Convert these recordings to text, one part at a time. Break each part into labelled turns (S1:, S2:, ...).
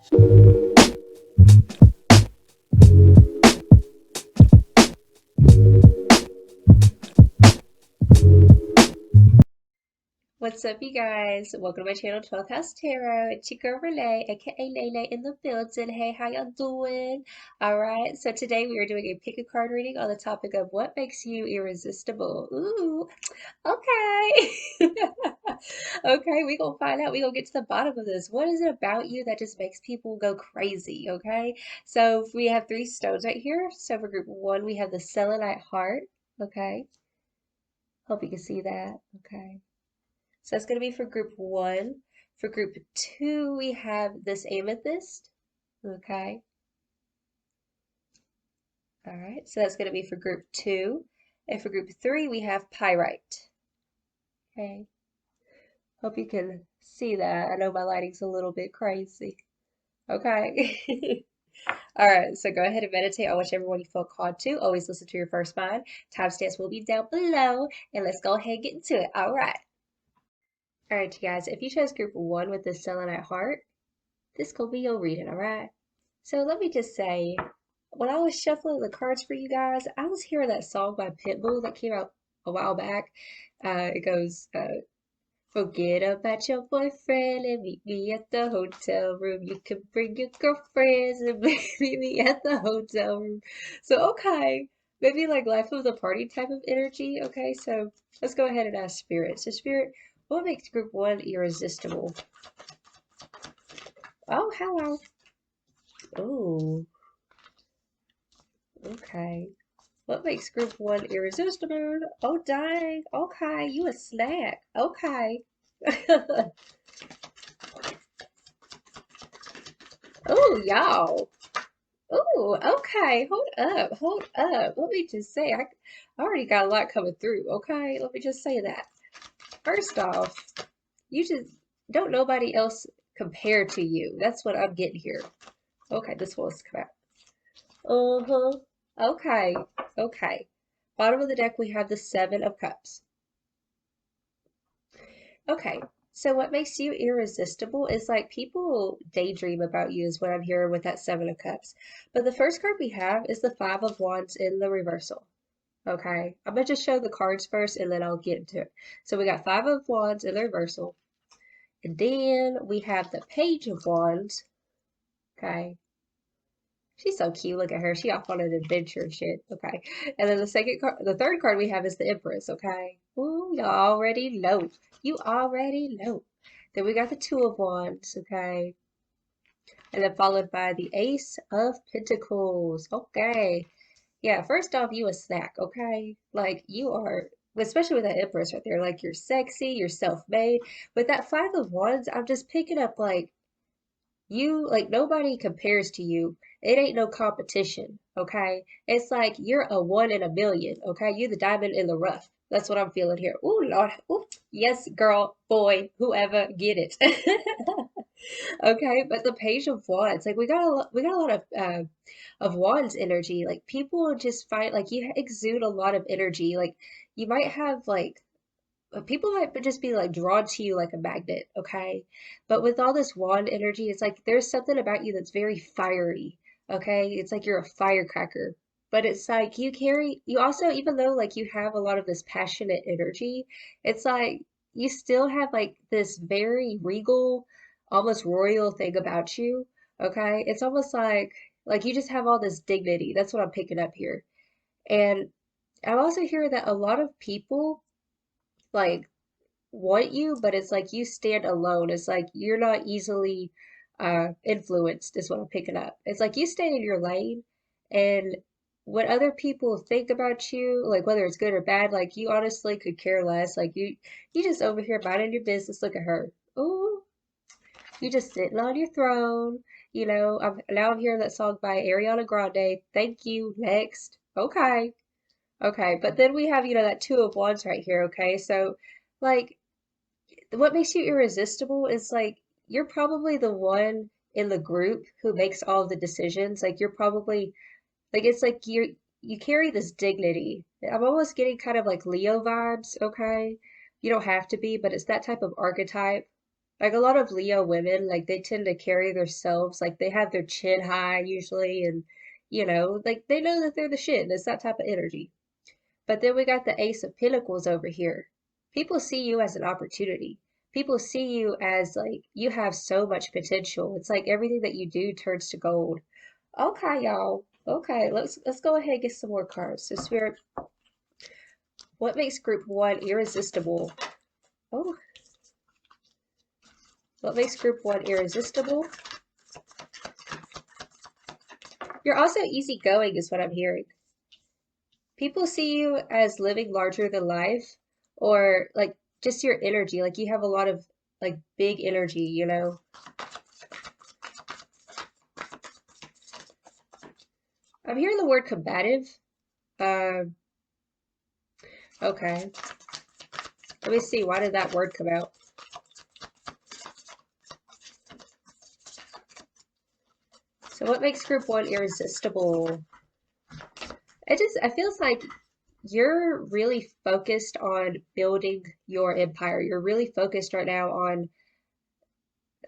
S1: What's up, you guys? Welcome to my channel, 12th House Tarot. It's your girl Renee, aka Lele in the building. Hey, how y'all doing? All right, so today we are doing a pick a card reading on the topic of what makes you irresistible. Ooh, okay. Okay, we gonna find out. We gonna get to the bottom of this. What is it about you that just makes people go crazy? Okay, so we have three stones right here. So for group one, we have the selenite heart. Okay, hope you can see that. Okay. So that's going to be for group one. For group two, we have this amethyst. Okay. All right. So that's going to be for group two. And for group three, we have pyrite. Okay. Hope you can see that. I know my lighting's a little bit crazy. Okay. All right. So go ahead and meditate on whichever one you feel called to. Always listen to your first mind. Timestamps will be down below. And let's go ahead and get into it. All right. All right, you guys. If you chose group one with the selenite heart, this could be your reading, all right? So let me just say, when I was shuffling the cards for you guys, I was hearing that song by Pitbull that came out a while back. It goes, forget about your boyfriend and meet me at the hotel room. You can bring your girlfriends and meet me at the hotel room. So, okay, maybe like life of the party type of energy. Okay, so let's go ahead and ask Spirit. So, Spirit, what makes group one irresistible? Oh, hello. Oh, okay. What makes group one irresistible? Oh, dang. Okay, you a snack. Okay. Oh, y'all. Oh, okay. Hold up. Hold up. Let me just say, I already got a lot coming through. Okay, let me just say that. First off, you just don't nobody else compare to you. That's what I'm getting here. Okay, this one's come out. Uh-huh. Okay. Okay. Bottom of the deck, we have the Seven of Cups. Okay, so what makes you irresistible is like people daydream about you, is what I'm hearing with that Seven of Cups. But the first card we have is the Five of Wands in the reversal. Okay, I'm gonna just show the cards first and then I'll get into it. So we got Five of Wands in the reversal, and then we have the Page of Wands. Okay, she's so cute. Look at her. She off on an adventure and shit. Okay. And then the third card we have is the Empress. Okay. Ooh, you already know. You already know. Then we got the Two of Wands. Okay. And then followed by the Ace of Pentacles. Okay. Yeah. First off, you a snack. Okay. Like you are, especially with that Empress right there. Like you're sexy. You're self-made. With that Five of Wands, I'm just picking up like you like nobody compares to you. It ain't no competition, okay? It's like you're a one in a million, okay? You're the diamond in the rough. That's what I'm feeling here. Ooh, Lord. Ooh, yes, girl, boy, whoever, get it. Okay, but the Page of Wands, like we got a lot of Wands energy. Like people just find like you exude a lot of energy. Like you might have like people might just be like drawn to you like a magnet, okay? But with all this wand energy, it's like there's something about you that's very fiery, okay? It's like you're a firecracker. But it's like you also, even though like you have a lot of this passionate energy, it's like you still have like this very regal, almost royal thing about you, okay? It's almost like you just have all this dignity. That's what I'm picking up here. And I'm also hearing that a lot of people like want you, but it's like you stand alone. It's like you're not easily influenced, is what I'm picking up. It's like you stay in your lane, and what other people think about you, like whether it's good or bad, like you honestly could care less. Like you just over here minding your business. Look at her. Ooh, you just sitting on your throne. You know, I'm hearing that song by Ariana Grande. Thank you. Next. Okay. Okay. But then we have, that Two of Wands right here. Okay. So like what makes you irresistible is like you're probably the one in the group who makes all the decisions. Like you're probably like it's like you carry this dignity. I'm almost getting kind of like Leo vibes, okay? You don't have to be, but it's that type of archetype. Like a lot of Leo women, like they tend to carry themselves, like they have their chin high usually, and like they know that they're the shit. It's that type of energy. But then we got the Ace of Pentacles over here. People see you as an opportunity. People see you as like you have so much potential. It's like everything that you do turns to gold. Okay, y'all. Okay, let's go ahead and get some more cards. So Spirit, what makes group one irresistible? Oh, what makes group one irresistible? You're also easygoing, is what I'm hearing. People see you as living larger than life, or like just your energy. Like you have a lot of like big energy. I'm hearing the word combative. Um, okay. Let me see. Why did that word come out? So what makes group one irresistible? I feels like you're really focused on building your empire. You're really focused right now on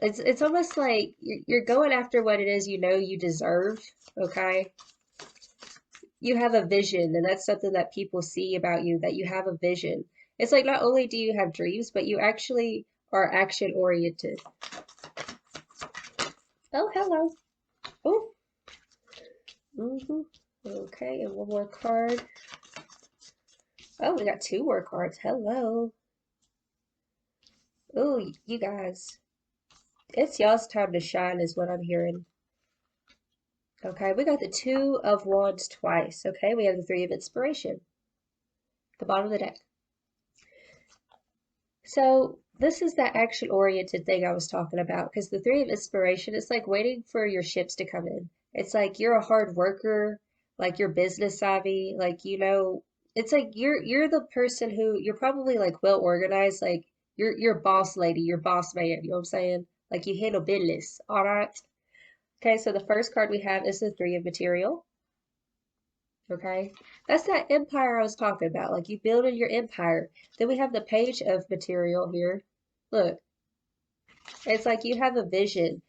S1: it's almost like you're going after what it is you know you deserve, okay? You have a vision, and that's something that people see about you, that you have a vision. It's like not only do you have dreams, but you actually are action oriented. Oh, hello. Oh, okay, and one more card. Oh, we got two more cards. Hello. Oh, you guys. It's y'all's time to shine, is what I'm hearing. Okay, we got the Two of Wands twice. Okay, we have the Three of Inspiration, the bottom of the deck. So this is that action-oriented thing I was talking about, because the Three of Inspiration, it's like waiting for your ships to come in. It's like you're a hard worker, like you're business savvy, like it's like you're the person who you're probably like well organized, like you're boss lady, you're boss man, you know what I'm saying? Like you handle business, all right? Okay, so the first card we have is the Three of Material. Okay, that's that empire I was talking about. Like you building your empire. Then we have the Page of Material here. Look, it's like you have a vision.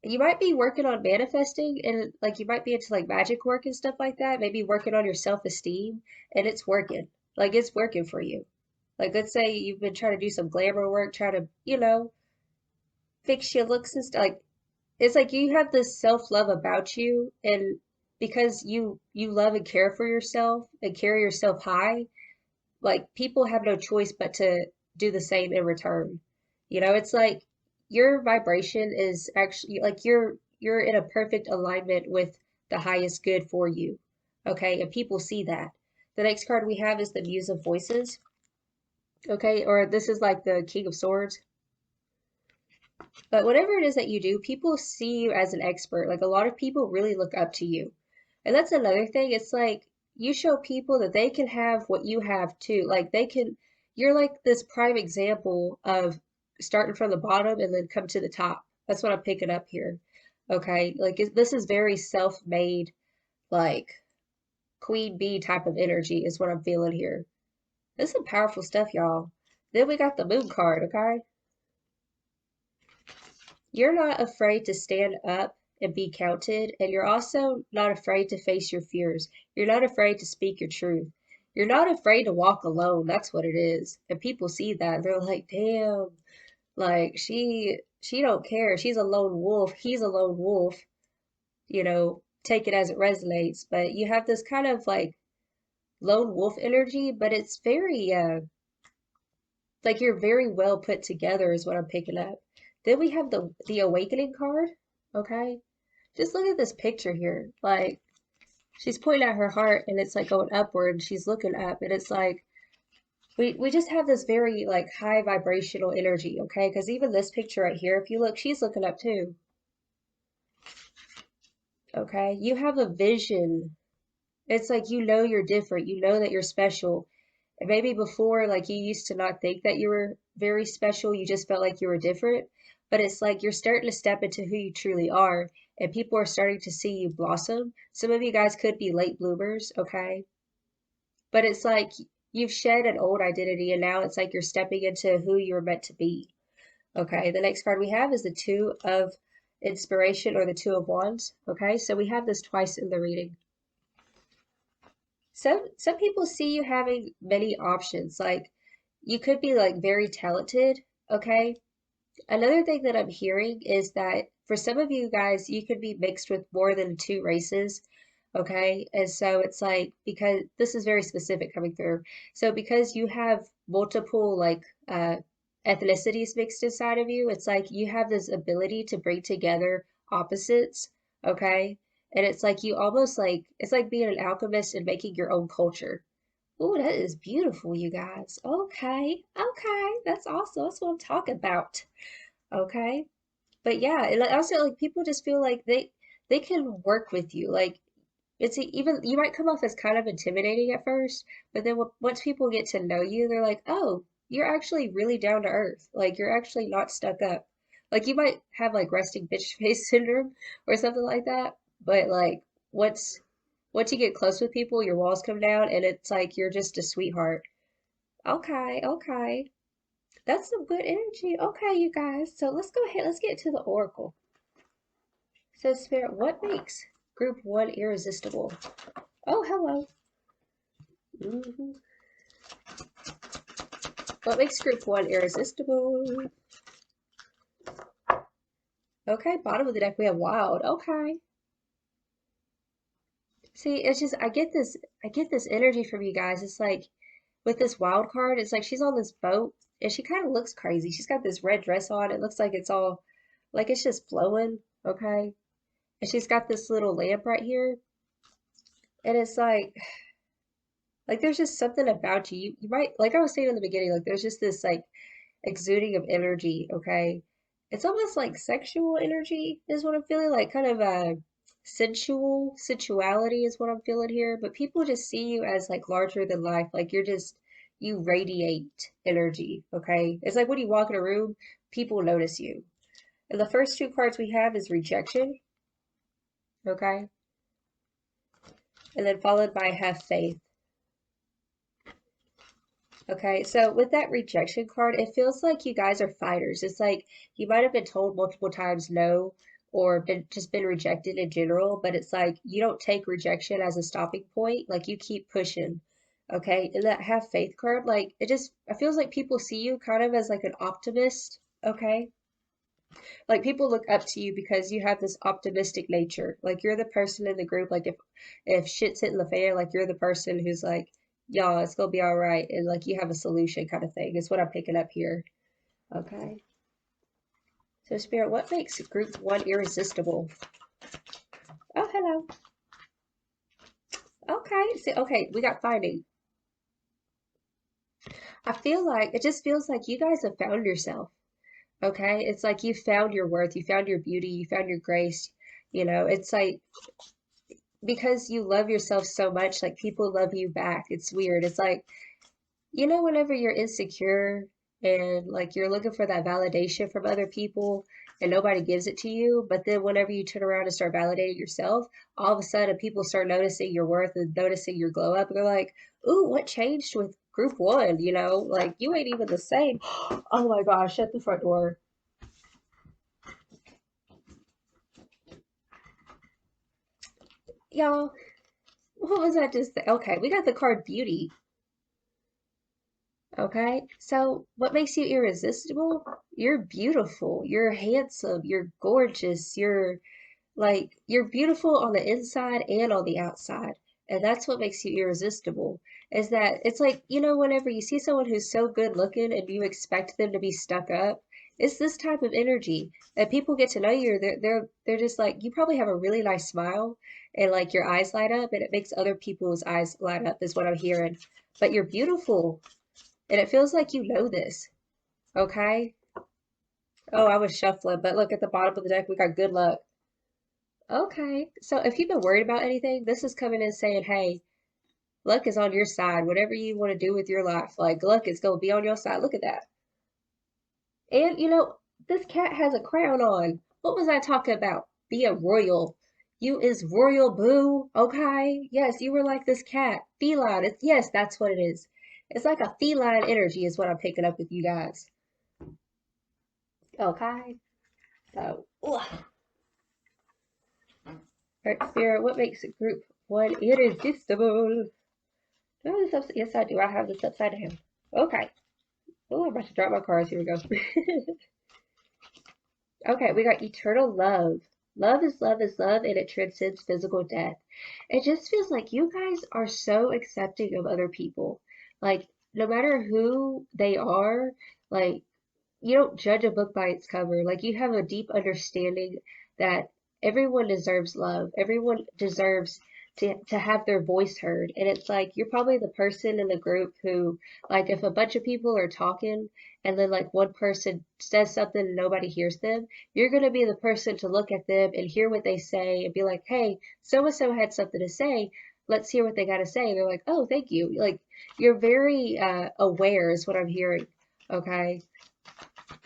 S1: You might be working on manifesting, and like you might be into like magic work and stuff like that. Maybe working on your self-esteem, and it's working. Like it's working for you. Like let's say you've been trying to do some glamour work, trying to, fix your looks and stuff. Like it's like you have this self-love about you, and because you love and care for yourself and carry yourself high, like people have no choice but to do the same in return. It's like your vibration is actually like you're in a perfect alignment with the highest good for you. Okay, and people see that. The next card we have is the Muse of Voices. Okay, or this is like the King of Swords. But whatever it is that you do, people see you as an expert. Like a lot of people really look up to you. And that's another thing. It's like you show people that they can have what you have too. Like you're like this prime example of starting from the bottom and then come to the top. That's what I'm picking up here. Okay. Like this is very self-made, like queen bee type of energy is what I'm feeling here. This is some powerful stuff, y'all. Then we got the moon card, okay? You're not afraid to stand up and be counted, and you're also not afraid to face your fears. You're not afraid to speak your truth. You're not afraid to walk alone. That's what it is. And people see that. They're like, damn, like she don't care. She's a lone wolf. He's a lone wolf. Take it as it resonates. But you have this kind of like lone wolf energy, but it's very like you're very well put together is what I'm picking up. Then we have the awakening card. Okay. Just look at this picture here. Like she's pointing at her heart and it's like going upward and she's looking up and it's like we just have this very like high vibrational energy, okay? Because even this picture right here, if you look, she's looking up too. Okay. You have a vision. It's like you're different. You know that you're special. And maybe before, like you used to not think that you were very special, you just felt like you were different. But it's like you're starting to step into who you truly are, and people are starting to see you blossom. Some of you guys could be late bloomers, okay? But it's like you've shed an old identity, and now it's like you're stepping into who you're meant to be. Okay, the next card we have is the Two of Inspiration or the Two of Wands. Okay, so we have this twice in the reading. Some people see you having many options. Like you could be like very talented, okay? Another thing that I'm hearing is that for some of you guys, you could be mixed with more than two races, okay? And so it's like, because this is very specific coming through. So because you have multiple like ethnicities mixed inside of you, it's like you have this ability to bring together opposites, okay? And it's like you almost like, it's like being an alchemist and making your own culture. Oh, that is beautiful, you guys. Okay, okay, that's awesome. That's what I'm talking about. Okay. But yeah, and also like people just feel like they can work with you. Like even you might come off as kind of intimidating at first, but then once people get to know you, they're like, "Oh, you're actually really down to earth. Like you're actually not stuck up." Like you might have like resting bitch face syndrome or something like that, but like once once you get close with people, your walls come down and it's like you're just a sweetheart. Okay, okay. That's some good energy. Okay, you guys. So let's go ahead. Let's get to the oracle. So, Spirit, what makes Group 1 irresistible? Oh, hello. hmm What makes Group 1 irresistible? Okay, bottom of the deck, we have Wild. Okay. See, it's just, I get this energy from you guys. It's like, with this Wild card, it's like she's on this boat, and she kind of looks crazy. She's got this red dress on. It looks like it's all, like it's just flowing. Okay. And she's got this little lamp right here. And it's like there's just something about you. You might, like I was saying in the beginning, like there's just this like exuding of energy, okay? It's almost like sexual energy is what I'm feeling, like kind of sensuality is what I'm feeling here. But people just see you as like larger than life, like you radiate energy, okay? It's like when you walk in a room, people notice you. And the first two cards we have is rejection, okay? And then followed by have faith. Okay, so with that rejection card, it feels like you guys are fighters. It's like you might have been told multiple times no or been rejected in general, but it's like you don't take rejection as a stopping point. Like you keep pushing. Okay, and that have faith card, like it feels like people see you kind of as like an optimist. Okay, like people look up to you because you have this optimistic nature. Like you're the person in the group, like if shit's hitting the fan, like you're the person who's like, y'all, it's gonna be all right, and like you have a solution kind of thing. Is what I'm picking up here. Okay. So Spirit, what makes group 1 irresistible? Oh, hello. Okay. See, okay, we got finding. I feel like it just feels like you guys have found yourself. Okay. It's like you found your worth, you found your beauty, you found your grace. It's like because you love yourself so much, like people love you back. It's weird. It's like, whenever you're insecure and like you're looking for that validation from other people and nobody gives it to you, but then whenever you turn around and start validating yourself, all of a sudden people start noticing your worth and noticing your glow up. And they're like, ooh, what changed with group 1? Like you ain't even the same. Oh my gosh, shut the front door. Y'all, what was that just? Okay, we got the card Beauty. Okay, so what makes you irresistible? You're beautiful, you're handsome, you're gorgeous, you're beautiful on the inside and on the outside. And that's what makes you irresistible. Is that it's like, whenever you see someone who's so good looking and you expect them to be stuck up, it's this type of energy. And people get to know you, they're just like you probably have a really nice smile and like your eyes light up and it makes other people's eyes light up is what I'm hearing. But you're beautiful. And it feels like you know this, okay? Oh, I was shuffling, but look at the bottom of the deck, we got good luck. Okay, so if you've been worried about anything, this is coming in saying, hey, luck is on your side. Whatever you want to do with your life, like luck is going to be on your side. Look at that. And this cat has a crown on. What was I talking about? Being royal. You is royal boo, okay? Yes, you were like this cat. Feline. Yes, that's what it is. It's like a feline energy is what I'm picking up with you guys. Okay. So, Alright, Spirit, what makes a group one irresistible? Do I have this upside? Yes, I do. I have this upside down. Okay. Oh, I'm about to drop my cards. Here we go. Okay, we got eternal love. Love is love, and it transcends physical death. It just feels like you guys are so accepting of other people. Like, no matter who they are, like, you don't judge a book by its cover. Like you have a deep understanding that everyone deserves love. Everyone deserves to have their voice heard. And it's like you're probably the person in the group who, like, if a bunch of people are talking and then like one person says something and nobody hears them, you're gonna be the person to look at them and hear what they say and be like, hey, so and so had something to say. Let's hear what they gotta say. And they're like, oh, thank you. Like you're very aware is what I'm hearing. Okay,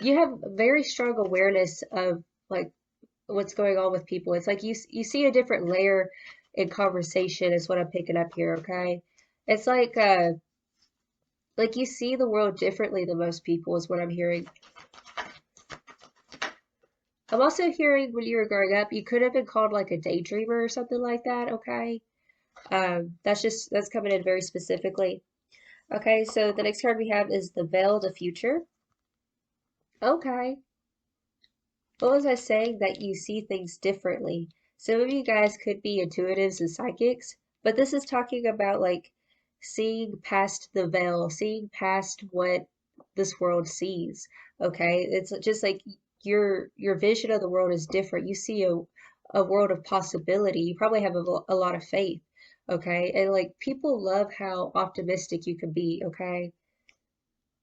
S1: you have very strong awareness of like what's going on with people. It's like you see a different layer in conversation is what I'm picking up here, okay? It's like you see the world differently than most people is what I'm hearing. I'm also hearing when you were growing up, you could have been called like a daydreamer or something like that, okay? That's coming in very specifically. Okay, so the next card we have is the Veiled Future. Okay. What was I saying? That you see things differently. Some of you guys could be intuitives and psychics, but this is talking about like seeing past the veil, seeing past what this world sees. Okay? It's just like your vision of the world is different. You see a world of possibility. You probably have a lot of faith. Okay? And like people love how optimistic you can be, okay?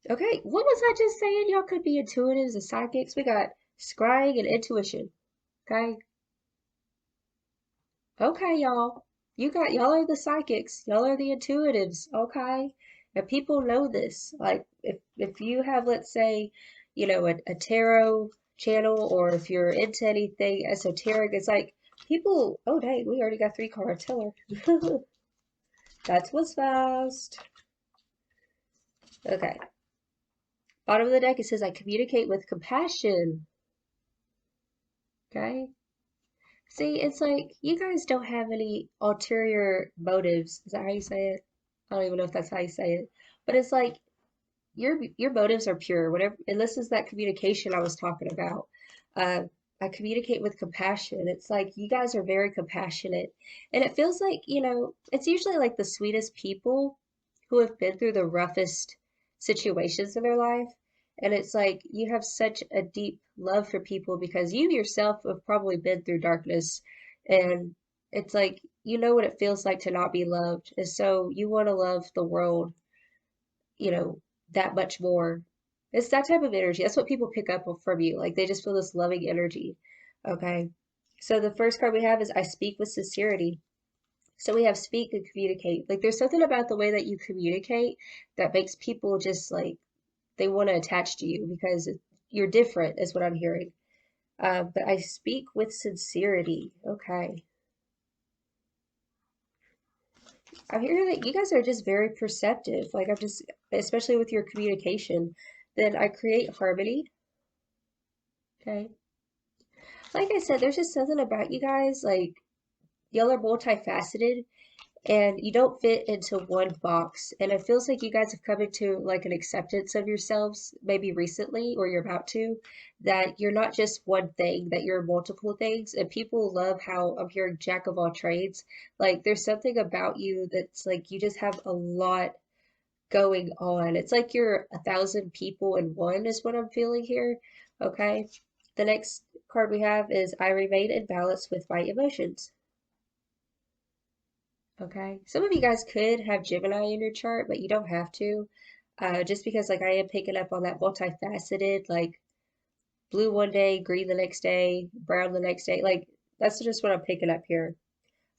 S1: Okay, what was I just saying? Y'all could be intuitives and psychics. We got scrying and intuition. Okay. Okay, y'all. Y'all are the psychics. Y'all are the intuitives. Okay. And people know this. Like if you have, let's say, a tarot channel, or if you're into anything esoteric, it's like people, oh dang, we already got 3 cards. Tell her. That's what's fast. Okay. Bottom of the deck, it says I communicate with compassion. Okay. See, it's like you guys don't have any ulterior motives. Is that how you say it? I don't even know if that's how you say it. But it's like your motives are pure. Whatever, and this is that communication I was talking about. Uh, I communicate with compassion. It's like you guys are very compassionate, and it feels like, it's usually like the sweetest people who have been through the roughest situations in their life. And it's like you have such a deep love for people because you yourself have probably been through darkness. And it's like you know what it feels like to not be loved. And so you want to love the world, you know, that much more. It's that type of energy. That's what people pick up from you. Like they just feel this loving energy. Okay. So the first card we have is I speak with sincerity. So we have speak and communicate. Like there's something about the way that you communicate that makes people just like they want to attach to you because you're different, is what I'm hearing. But I speak with sincerity. Okay. I'm hearing that you guys are just very perceptive. Like I'm just, especially with your communication. Then I create harmony. Okay. Like I said, there's just something about you guys. Like y'all are multifaceted and you don't fit into one box. And it feels like you guys have come into like an acceptance of yourselves, maybe recently, or you're about to, that you're not just one thing, that you're multiple things. And people love how I'm hearing jack of all trades. Like there's something about you that's like you just have a lot going on. It's like you're 1,000 people in one, is what I'm feeling here. Okay. The next card we have is I remain in balance with my emotions. Okay. Some of you guys could have Gemini in your chart, but you don't have to. Just because like I am picking up on that multifaceted, like blue one day, green the next day, brown the next day. Like that's just what I'm picking up here.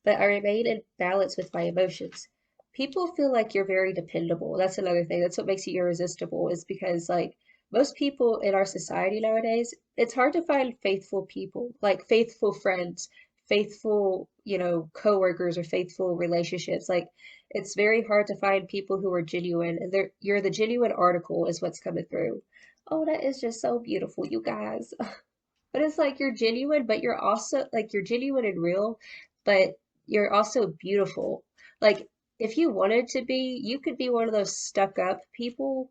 S1: But I remain in balance with my emotions. People feel like you're very dependable. That's another thing. That's what makes you irresistible, is because like most people in our society nowadays, it's hard to find faithful people, like faithful friends, faithful, coworkers or faithful relationships. Like it's very hard to find people who are genuine, and you're the genuine article is what's coming through. Oh, that is just so beautiful, you guys. But it's like you're genuine, but you're also like you're genuine and real, but you're also beautiful. Like if you wanted to be, you could be one of those stuck up people,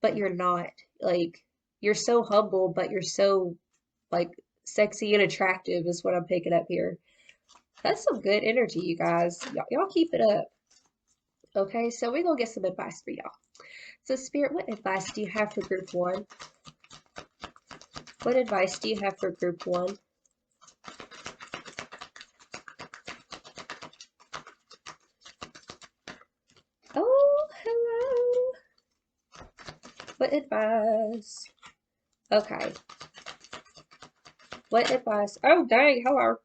S1: but you're not. Like you're so humble, but you're so like sexy and attractive is what I'm picking up here. That's some good energy, you guys. Y'all keep it up. Okay, so we're gonna get some advice for y'all. So, Spirit, what advice do you have for group one? What advice do you have for group one? Oh, hello. What advice? Okay. What advice? Oh, dang. Hello.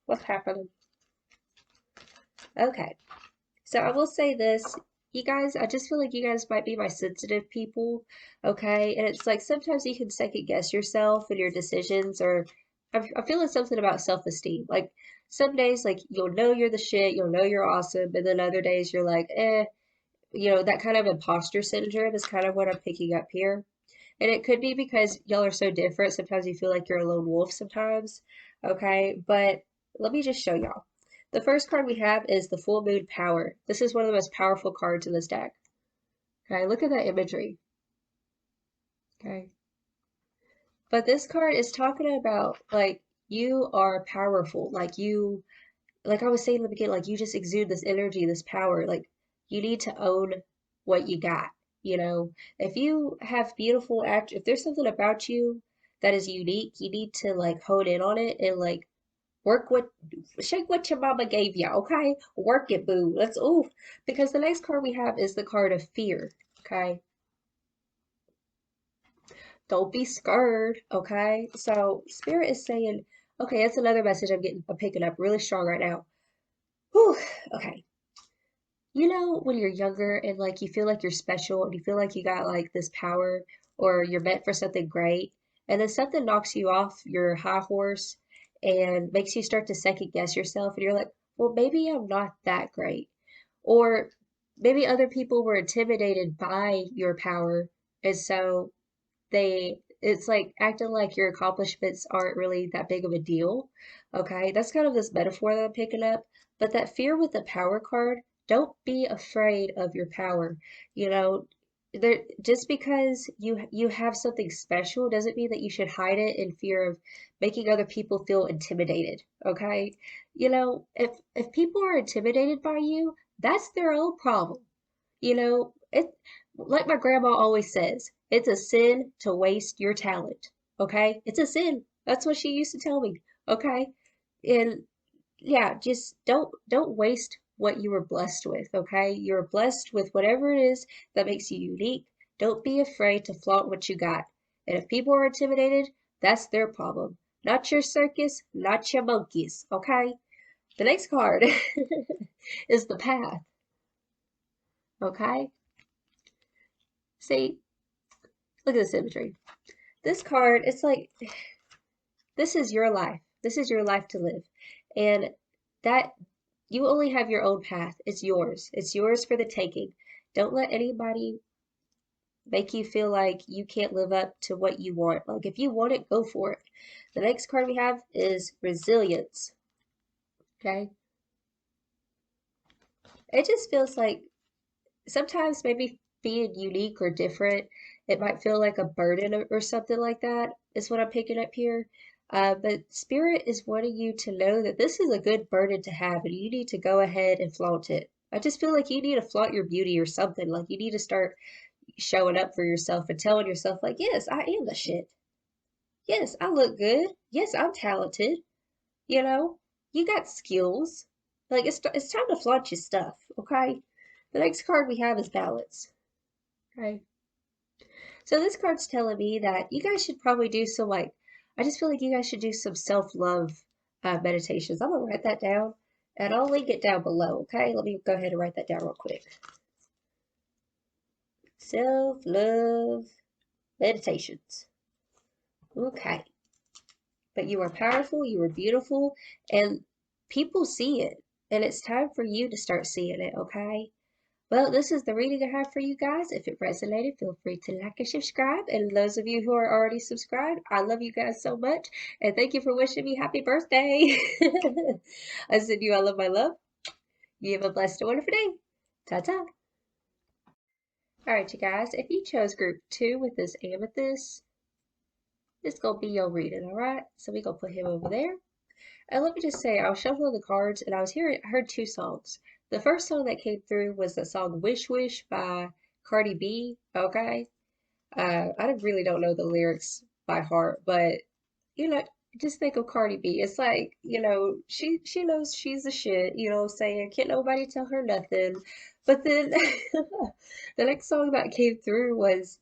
S1: What's happening? Okay. So I will say this. You guys, I just feel like you guys might be my sensitive people. Okay. And it's like sometimes you can second guess yourself and your decisions, or I'm feeling something about self-esteem. Like some days, like you'll know you're the shit, you'll know you're awesome. And then other days you're like, that kind of imposter syndrome is kind of what I'm picking up here. And it could be because y'all are so different. Sometimes you feel like you're a lone wolf sometimes. Okay, but let me just show y'all. The first card we have is the Full Moon Power. This is one of the most powerful cards in this deck. Okay, look at that imagery. Okay. But this card is talking about like you are powerful. Like I was saying in the beginning, like you just exude this energy, this power. Like you need to own what you got. If you have beautiful act, if there's something about you that is unique, you need to like hone in on it and like work what, shake what your mama gave you, okay? Work it, boo. Because the next card we have is the card of fear, okay? Don't be scared, okay? So Spirit is saying, okay, that's another message I'm picking up really strong right now. Whew, okay. When you're younger and like you feel like you're special and you feel like you got like this power or you're meant for something great, and then something knocks you off your high horse and makes you start to second guess yourself, and you're like, well, maybe I'm not that great. Or maybe other people were intimidated by your power, and so it's like acting like your accomplishments aren't really that big of a deal. Okay, that's kind of this metaphor that I'm picking up. But that fear with the power card, don't be afraid of your power. You know, there just because you have something special doesn't mean that you should hide it in fear of making other people feel intimidated. Okay? If people are intimidated by you, that's their own problem. It like my grandma always says, it's a sin to waste your talent. Okay? It's a sin. That's what she used to tell me. Okay? And yeah, just don't waste what you were blessed with, okay? You're blessed with whatever it is that makes you unique. Don't be afraid to flaunt what you got. And if people are intimidated, that's their problem. Not your circus, not your monkeys, okay? The next card is the path, okay? See, look at this imagery. This card, it's like this is your life. This is your life to live. And that you only have your own path. It's yours. It's yours for the taking. Don't let anybody make you feel like you can't live up to what you want. Like if you want it, go for it. The next card we have is resilience. Okay? It just feels like sometimes maybe being unique or different, it might feel like a burden or something like that, is what I'm picking up here. But Spirit is wanting you to know that this is a good burden to have and you need to go ahead and flaunt it. I just feel like you need to flaunt your beauty or something. Like you need to start showing up for yourself and telling yourself, like, yes, I am the shit. Yes, I look good. Yes, I'm talented. You know, you got skills. Like it's time to flaunt your stuff, okay? The next card we have is balance. Okay. So this card's telling me that you guys should probably do some like, I just feel like you guys should do some self-love meditations. I'm gonna write that down and I'll link it down below, okay? Let me go ahead and write that down real quick. Self-love meditations. Okay. But you are powerful, you are beautiful, and people see it. And it's time for you to start seeing it, okay? Well, this is the reading I have for you guys. If it resonated, feel free to like and subscribe. And those of you who are already subscribed, I love you guys so much. And thank you for wishing me happy birthday. I send you all of my love. You have a blessed and wonderful day. Ta-ta. All right, you guys, if you chose group 2 with this amethyst, this is going to be your reading, all right? So we're going to put him over there. And let me just say, I was shuffling the cards and I heard 2 songs. The first song that came through was the song Wish Wish by Cardi B, okay? I really don't know the lyrics by heart, but, you know, just think of Cardi B. It's like, you know, she knows she's the shit, you know what I'm saying? Can't nobody tell her nothing. But then the next song that came through was,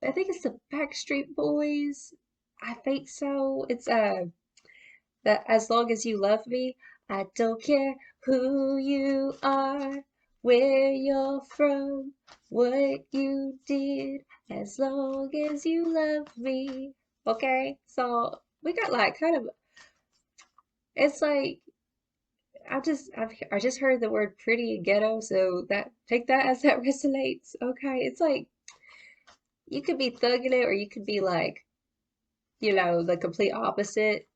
S1: I think it's the Backstreet Boys. I think so. It's that as long as you love me, I don't care who you are, where you're from, what you did, as long as you love me. Okay, so we got like kind of, it's like I just heard the word pretty and ghetto, so that take that as that resonates. Okay, it's like you could be thugging it or you could be like, you know, the complete opposite.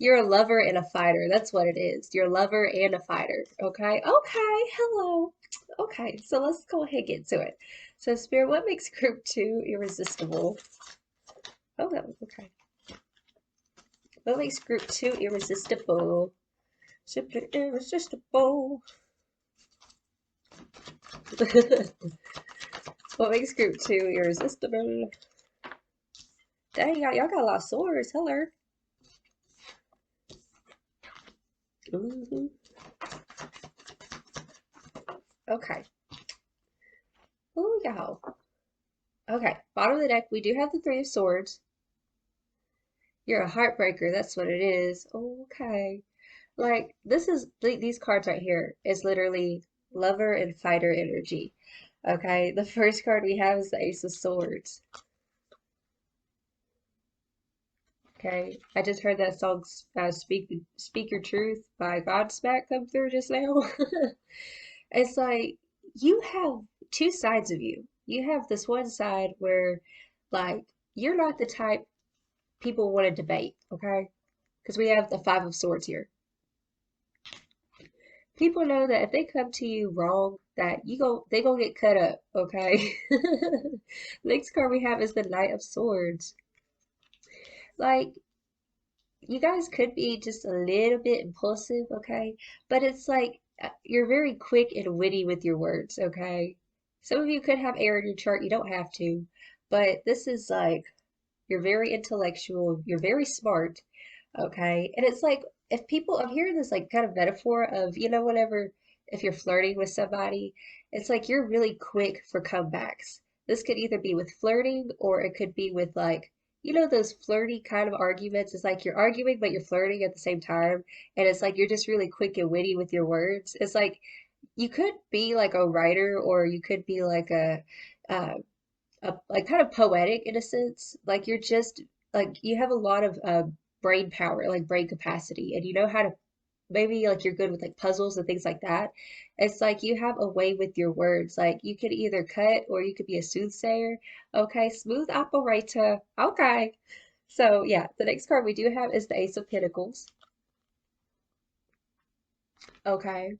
S1: You're a lover and a fighter. That's what it is. You're a lover and a fighter. Okay. Okay. Hello. Okay. So let's go ahead and get to it. So, Spirit, what makes group 2 irresistible? Oh, that was okay. What makes group 2 irresistible? Simply irresistible. What makes group 2 irresistible? Dang, y'all got a lot of swords. Hello. Okay. Oh, y'all. Okay, bottom of the deck, we do have the 3 of Swords. You're a heartbreaker, that's what it is. Okay. Like, these cards right here is literally lover and fighter energy. Okay, the first card we have is the Ace of Swords. Okay, I just heard that song Speak Your Truth by Godsmack come through just now. It's like you have 2 sides of you. You have this one side where, like, you're not the type people want to debate, okay? Because we have the Five of Swords here. People know that if they come to you wrong, that they gonna get cut up, okay? Next card we have is the Knight of Swords. Like, you guys could be just a little bit impulsive, okay? But it's like you're very quick and witty with your words, okay? Some of you could have air in your chart, you don't have to. But this is like, you're very intellectual, you're very smart, okay? And it's like, if people, I'm hearing this like kind of metaphor of, you know, whenever, if you're flirting with somebody, it's like you're really quick for comebacks. This could either be with flirting or it could be with like, you know, those flirty kind of arguments. It's like you're arguing, but you're flirting at the same time. And it's like you're just really quick and witty with your words. It's like you could be like a writer or you could be like uh, like kind of poetic in a sense. Like you're just like you have a lot of brain power, like brain capacity, and you know how to maybe like you're good with like puzzles and things like that. It's like you have a way with your words. Like you could either cut or you could be a soothsayer. Okay, smooth operator. Okay. So yeah, the next card we do have is the Ace of Pentacles. Okay.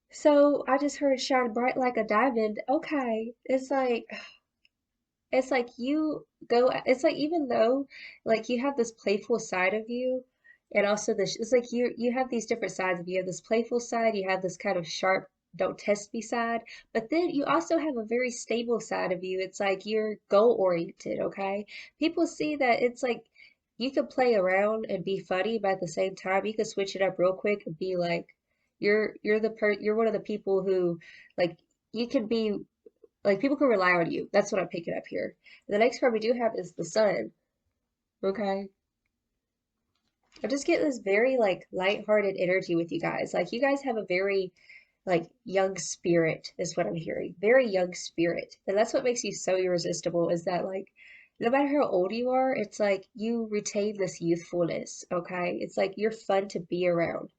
S1: So I just heard shine bright like a diamond. Okay. It's like you go, it's like even though like you have this playful side of you and also this, it's like you have these different sides of you. You have this playful side, you have this kind of sharp, don't test me side, but then you also have a very stable side of you. It's like you're goal oriented, okay? People see that it's like you can play around and be funny, but at the same time you can switch it up real quick and be like you're one of the people who like you can be like people can rely on you. That's what I'm picking up here. The next card we do have is the Sun. Okay. I'm just getting this very like lighthearted energy with you guys. Like you guys have a very like young spirit is what I'm hearing. Very young spirit. And that's what makes you so irresistible is that like no matter how old you are, it's like you retain this youthfulness, okay? It's like you're fun to be around.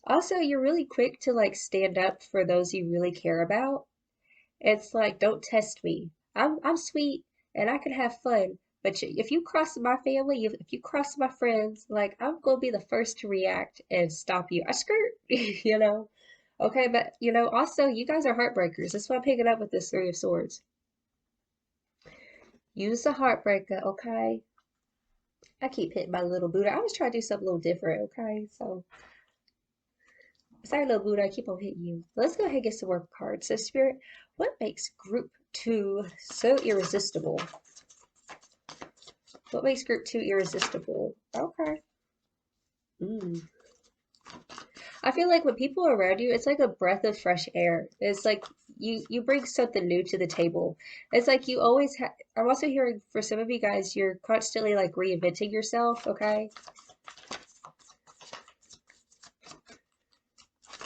S1: Also, you're really quick to like stand up for those you really care about. It's like, don't test me. I'm sweet and I can have fun. But if you cross my family, if you cross my friends, like I'm gonna be the first to react and stop you. I skirt, you know. Okay, but also you guys are heartbreakers. That's what I'm picking up with this Three of Swords. Use the heartbreaker, okay? I keep hitting my little Buddha. I was trying to do something a little different, okay? So, sorry, little Buddha, I keep on hitting you. Let's go ahead and get some more cards. So, Spirit, what makes group two so irresistible? What makes group two irresistible? Okay. Mm. I feel like when people are around you, it's like a breath of fresh air. It's like you bring something new to the table. It's like you always have. I'm also hearing for some of you guys, you're constantly like reinventing yourself. Okay.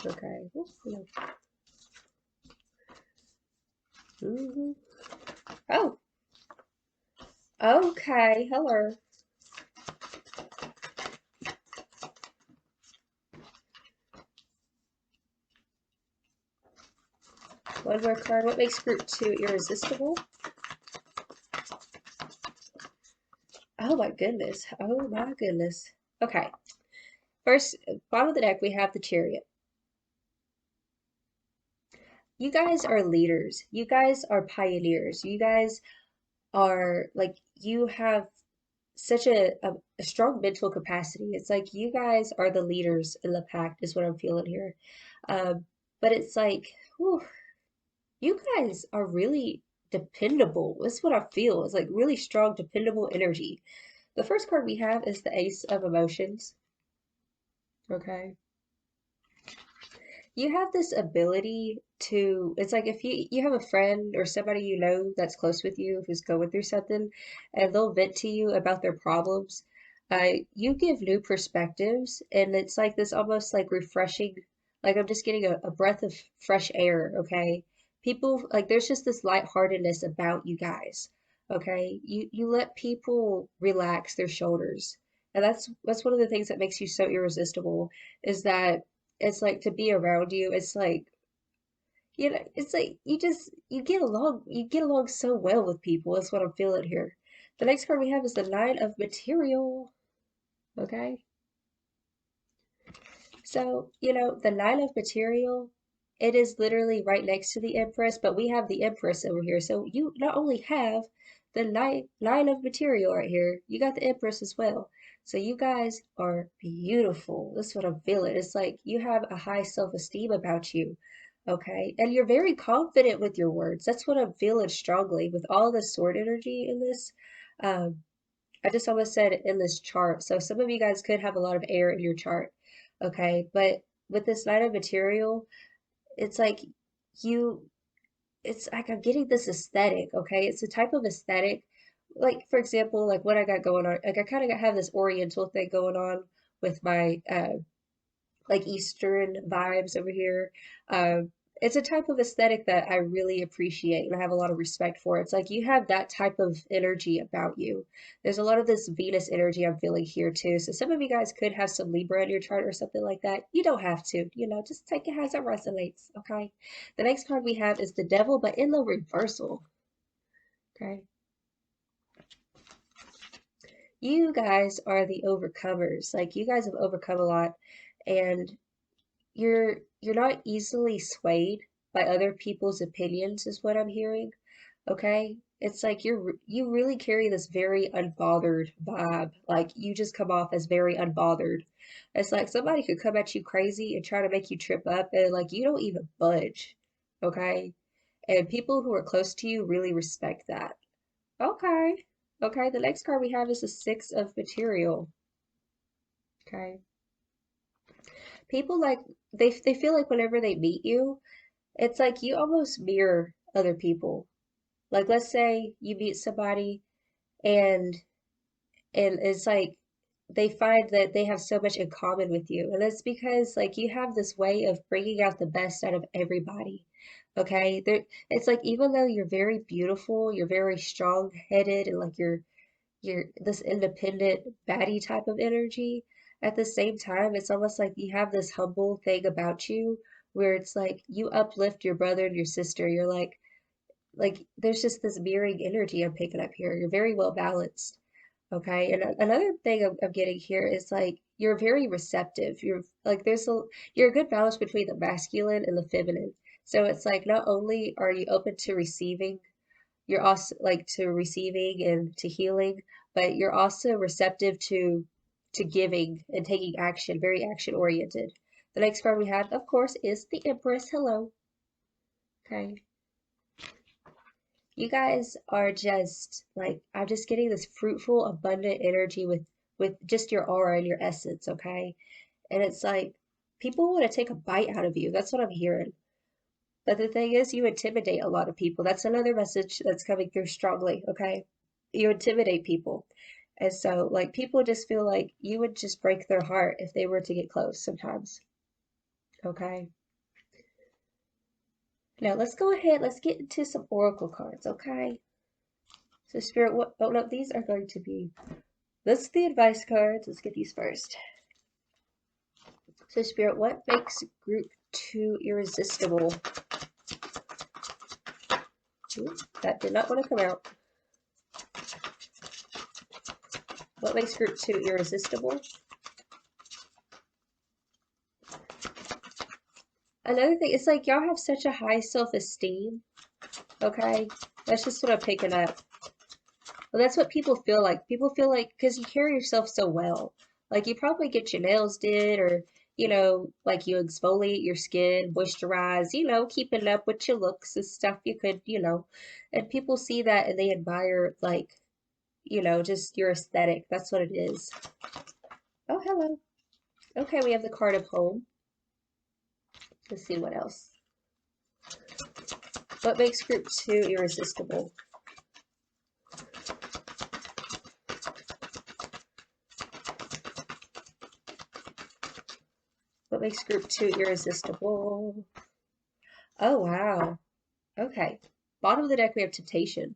S1: Okay. Mm-hmm. Oh. Okay. Hello. One more card. What makes group two irresistible? Oh my goodness. Oh my goodness. Okay. First, bottom of the deck, we have the Chariot. You guys are leaders. You guys are pioneers. You guys are like, you have such a strong mental capacity. It's like you guys are the leaders in the pack, is what I'm feeling here. But it's like, whew, you guys are really dependable. That's what I feel. It's like really strong, dependable energy. The first card we have is the Ace of Emotions. Okay. You have this ability to, it's like if you have a friend or somebody you know that's close with you who's going through something and they'll vent to you about their problems, you give new perspectives and it's like this almost like refreshing, like I'm just getting a breath of fresh air, okay? People, like there's just this lightheartedness about you guys, okay? You let people relax their shoulders. And that's one of the things that makes you so irresistible is that it's like to be around you, it's like, it's like you get along so well with people. That's what I'm feeling here. The next card we have is the Nine of Material. Okay. So, the Nine of Material, it is literally right next to the Empress, but we have the Empress over here. So you not only have the nine of Material right here, you got the Empress as well. So you guys are beautiful. That's what I'm feeling. It's like you have a high self-esteem about you. Okay. And you're very confident with your words. That's what I'm feeling strongly with all the sword energy in this. Um, I just almost said in this chart. So some of you guys could have a lot of air in your chart. Okay. But with this Nine of Material, it's like you, it's like I'm getting this aesthetic. Okay. It's a type of aesthetic. Like, for example, like what I got going on, like I kind of have this Oriental thing going on with my like Eastern vibes over here. It's a type of aesthetic that I really appreciate and I have a lot of respect for. It's like you have that type of energy about you. There's a lot of this Venus energy I'm feeling here too. So some of you guys could have some Libra in your chart or something like that. You don't have to, just take it as it resonates, okay? The next card we have is the Devil, but in the reversal, okay? You guys are the overcomers. Like you guys have overcome a lot and you're not easily swayed by other people's opinions is what I'm hearing. Okay? It's like you really carry this very unbothered vibe. Like you just come off as very unbothered. It's like somebody could come at you crazy and try to make you trip up and like you don't even budge. Okay? And people who are close to you really respect that. Okay. Okay, the next card we have is the Six of Material. Okay. People like they feel like whenever they meet you, it's like you almost mirror other people. Like let's say you meet somebody and it's like they find that they have so much in common with you. And that's because like you have this way of bringing out the best out of everybody. Okay? It's like even though you're very beautiful, you're very strong-headed and like you're this independent baddie type of energy. at the same time, it's almost like you have this humble thing about you where it's like you uplift your brother and your sister. You're like there's just this mirroring energy I'm picking up here. You're very well balanced. Okay. And another thing I'm getting here is like you're very receptive. You're like you're a good balance between the masculine and the feminine. So it's like not only are you open to receiving, you're also like to receiving and to healing, but you're also receptive to giving and taking action, very action oriented. The next card we have, of course, is the Empress. Hello. Okay. You guys are just like I'm just getting this fruitful, abundant energy with just your aura and your essence, okay? And it's like people want to take a bite out of you. That's what I'm hearing. But the thing is, you intimidate a lot of people. That's another message that's coming through strongly, okay? You intimidate people. And so, like, people just feel like you would just break their heart if they were to get close sometimes, okay? Now, let's go ahead, let's get into some oracle cards, okay? So, Spirit, what? Oh, no, these are going to be. That's the advice cards. Let's get these first. So, Spirit, what makes group 2 irresistible? Ooh, that did not want to come out. What makes group 2 irresistible? Another thing, it's like y'all have such a high self-esteem, okay? That's just what I'm picking up. Well, that's what people feel like. People feel like, because you carry yourself so well. Like, you probably get your nails did, or, like you exfoliate your skin, moisturize, keeping up with your looks and stuff you could, and people see that and they admire, like, just your aesthetic. That's what it is. Oh, hello. Okay, we have the card of home. Let's see what else. What makes group 2 irresistible? What makes group 2 irresistible? Oh, wow. Okay. Bottom of the deck, we have temptation.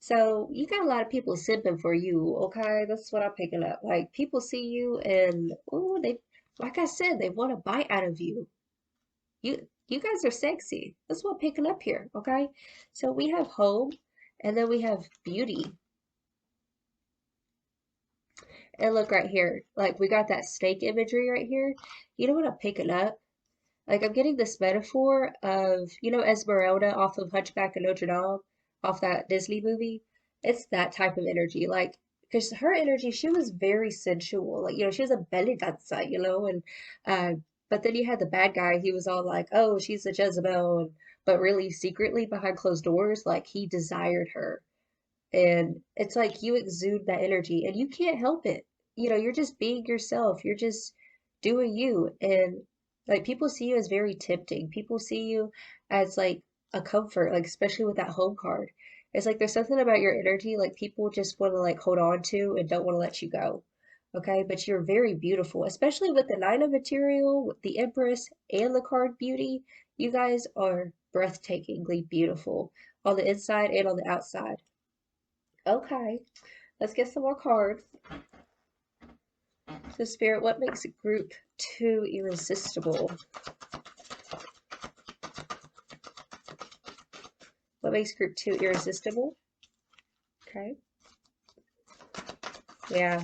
S1: So you got a lot of people simping for you, okay? That's what I'm picking up. Like people see you and oh, they like I said, they want a bite out of you. You guys are sexy. That's what I'm picking up here, okay? So we have home and then we have beauty. And look right here. Like we got that snake imagery right here. You know what I'm picking up? Like I'm getting this metaphor of, Esmeralda off of Hunchback of Notre Dame, off that Disney movie. It's that type of energy. Like, because her energy, she was very sensual. Like, she was a belly dancer, and uh, but then you had the bad guy, he was all like, oh, she's a Jezebel, but really secretly behind closed doors, like he desired her. And it's like you exude that energy and you can't help it. You're just being yourself. You're just doing you. And like people see you as very tempting. People see you as like a comfort, like especially with that home card. It's like there's something about your energy like people just want to like hold on to and don't want to let you go. Okay, but you're very beautiful, especially with the Nine of Material, with the Empress, and the card Beauty. You guys are breathtakingly beautiful on the inside and on the outside. Okay, let's get some more cards. So, Spirit, what makes a group 2 irresistible? What makes group 2 irresistible? Okay. Yeah.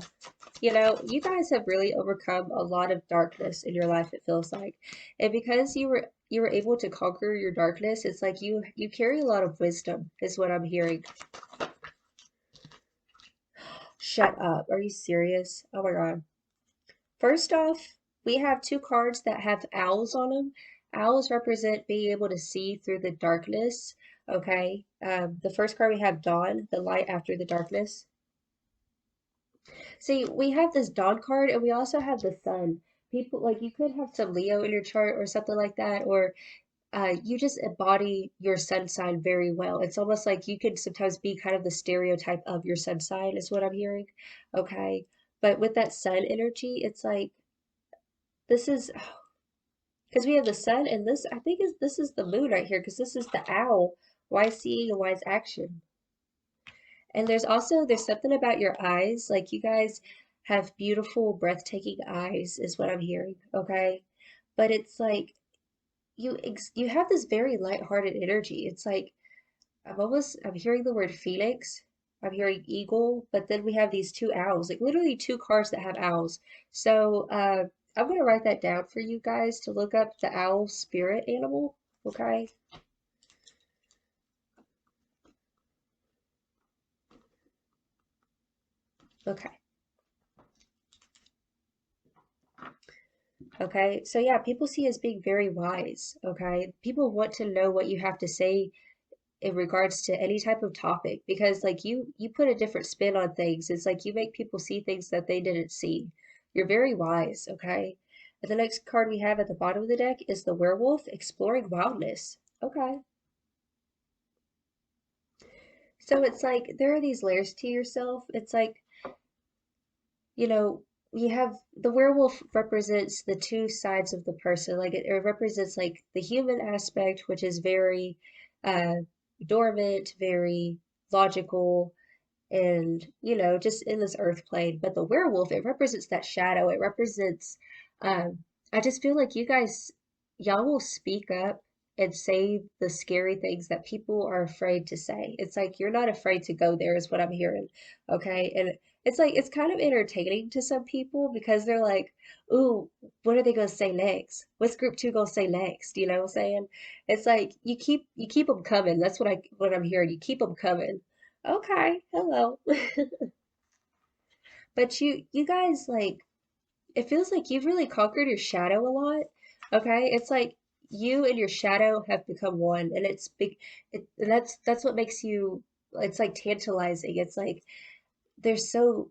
S1: You guys have really overcome a lot of darkness in your life, it feels like. And because you were able to conquer your darkness, it's like you carry a lot of wisdom, is what I'm hearing. Shut up. Are you serious? Oh my God. First off, we have two cards that have owls on them. Owls represent being able to see through the darkness. Okay. The first card we have Dawn, the light after the darkness. See, we have this Dawn card and we also have the Sun. People like you could have some Leo in your chart or something like that, or you just embody your sun sign very well. It's almost like you could sometimes be kind of the stereotype of your sun sign, is what I'm hearing. Okay. But with that sun energy, it's like this is because we have the sun and this I think is this is the moon right here because this is the owl. Wise seeing and wise action. And there's something about your eyes, like you guys have beautiful, breathtaking eyes, is what I'm hearing, okay? But it's like you have this very lighthearted energy. It's like I'm hearing the word phoenix, I'm hearing eagle, but then we have these two owls, like literally two cards that have owls. So I'm gonna write that down for you guys to look up the owl spirit animal, okay? Okay. Okay. So yeah, people see you as being very wise, okay? People want to know what you have to say in regards to any type of topic because like you put a different spin on things. It's like you make people see things that they didn't see. You're very wise, okay? And the next card we have at the bottom of the deck is the werewolf exploring wildness. Okay. So it's like there are these layers to yourself. It's like, you know, you have the werewolf represents the two sides of the person. Like it represents like the human aspect, which is very uh dormant, very logical, and just in this earth plane. But the werewolf, it represents that shadow. It represents I just feel like y'all will speak up and say the scary things that people are afraid to say. It's like you're not afraid to go there is what I'm hearing. Okay? And it's like it's kind of entertaining to some people because they're like, "Ooh, what are they going to say next? What's group 2 going to say next?" You know what I'm saying? It's like you keep them coming. That's what I'm hearing. You keep them coming. Okay, hello. But you guys like it feels like you've really conquered your shadow a lot. Okay? It's like you and your shadow have become one and it's big and that's what makes you it's like tantalizing. It's like they're so,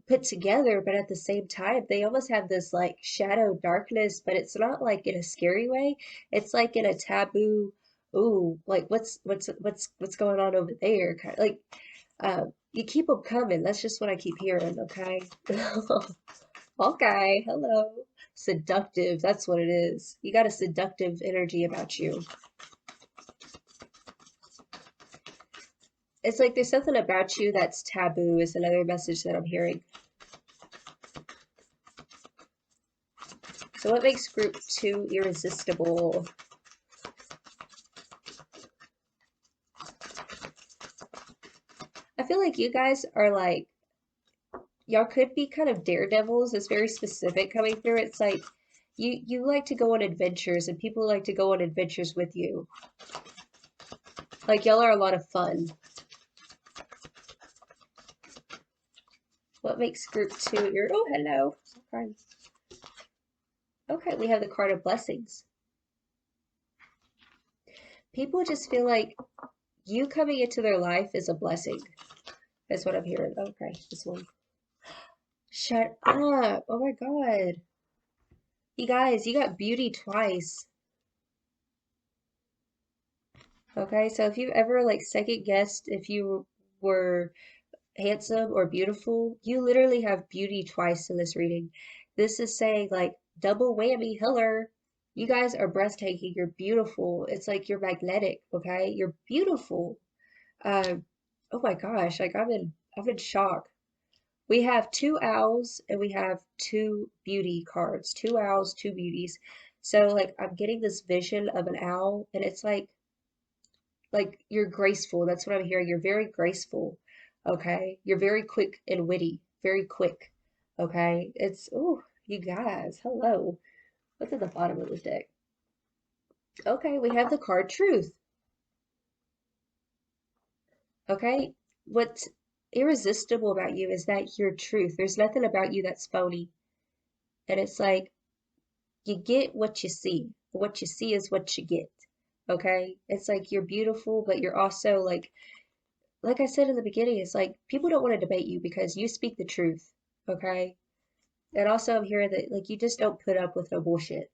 S1: put together, but at the same time they almost have this like shadow darkness, but it's not like in a scary way. It's like in a taboo, ooh, like what's going on over there? Kind of like you keep them coming. That's just what I keep hearing, okay? Okay, hello. Seductive, that's what it is. You got a seductive energy about you. It's like there's something about you that's taboo, is another message that I'm hearing. So what makes group 2 irresistible? I feel like you guys are like, y'all could be kind of daredevils. It's very specific coming through. It's like you like to go on adventures and people like to go on adventures with you. Like y'all are a lot of fun. What makes group 2 oh, hello. Okay. Okay, we have the card of blessings. People just feel like you coming into their life is a blessing. That's what I'm hearing. Okay, this one. Shut up. Oh my God. You guys, you got beauty twice. Okay, so if you've ever like second guessed if you were handsome or beautiful, you literally have beauty twice in this reading. This is saying like double whammy, hello. You guys are breathtaking. You're beautiful. It's like you're magnetic, okay? You're beautiful. Um, oh my gosh, like I'm in shock. We have two owls and we have two beauty cards. Two owls, two beauties. So like I'm getting this vision of an owl and it's like you're graceful. That's what I'm hearing. You're very graceful. Okay? You're very quick and witty. Very quick. Okay? It's oh, you guys, hello. What's at the bottom of this deck? Okay, we have the card Truth. Okay? What's irresistible about you is that you're truth. There's nothing about you that's phony. And it's like you get what you see. What you see is what you get. Okay? It's like you're beautiful, but you're also like I said in the beginning, it's like people don't want to debate you because you speak the truth. Okay? And also I'm hearing that like you just don't put up with no bullshit.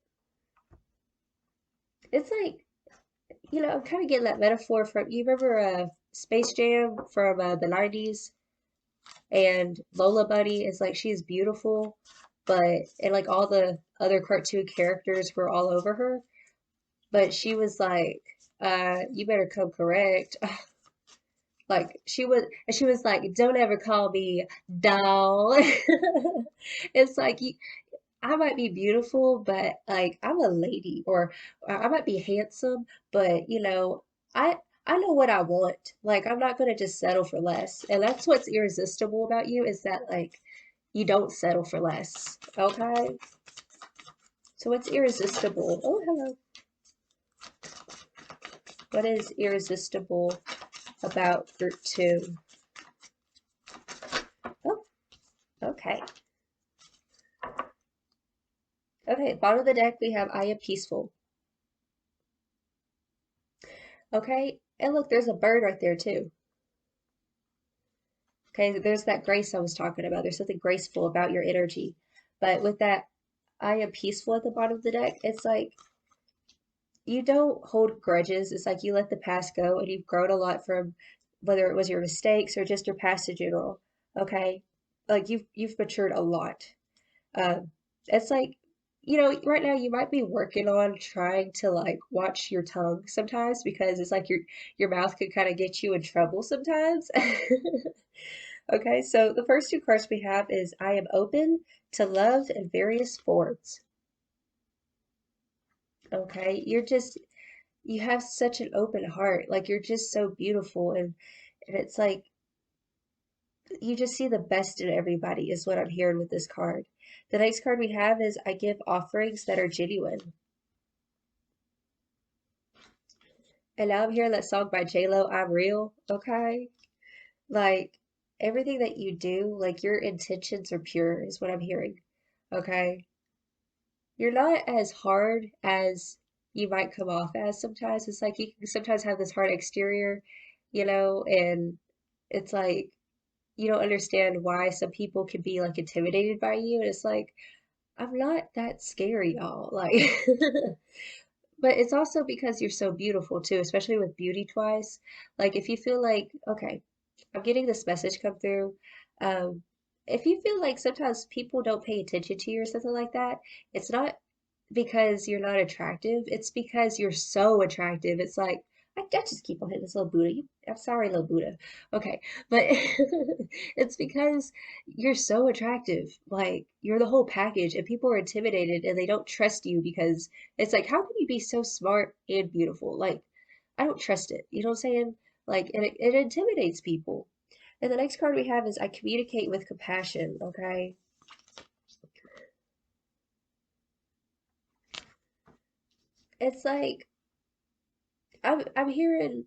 S1: It's like, I'm kind of getting that metaphor from you remember Space Jam from the 90s and Lola Bunny is like she's beautiful, but and like all the other cartoon characters were all over her, but she was like, you better come correct. Like she was like, "Don't ever call me doll." It's like I might be beautiful, but like I'm a lady, or I might be handsome, but I I know what I want. Like I'm not gonna just settle for less. And that's what's irresistible about you is that like you don't settle for less. Okay? So what's irresistible? Oh, hello. What is irresistible about group two? Oh, okay. Okay, bottom of the deck we have I am peaceful. Okay, and look, there's a bird right there too. Okay, there's that grace I was talking about. There's something graceful about your energy. But with that I am peaceful at the bottom of the deck, it's like you don't hold grudges. It's like you let the past go and you've grown a lot from whether it was your mistakes or just your past in general. Okay? Like you've matured a lot. It's like, right now you might be working on trying to like watch your tongue sometimes because it's like your mouth could kind of get you in trouble sometimes. Okay, so the first two cards we have is I am open to love in various forms. Okay, you have such an open heart. Like you're just so beautiful, and it's like you just see the best in everybody is what I'm hearing with this card. The next card we have is I give offerings that are genuine. And now I'm hearing that song by J-Lo, I'm Real, okay? Like everything that you do, like your intentions are pure is what I'm hearing. Okay? You're not as hard as you might come off as sometimes. It's like you can sometimes have this hard exterior, and it's like you don't understand why some people can be like intimidated by you. And it's like, I'm not that scary, y'all. Like, but it's also because you're so beautiful too, especially with beauty twice. Like, if you feel like, okay, I'm getting this message come through. Um, if you feel like sometimes people don't pay attention to you or something like that, it's not because you're not attractive. It's because you're so attractive. It's like I just keep on hitting this little Buddha. I'm sorry, little Buddha. Okay, but it's because you're so attractive. Like you're the whole package, and people are intimidated and they don't trust you because it's like, how can you be so smart and beautiful? Like I don't trust it. You know what I'm saying? Like, and it intimidates people. And the next card we have is I communicate with compassion. Okay, it's like I'm hearing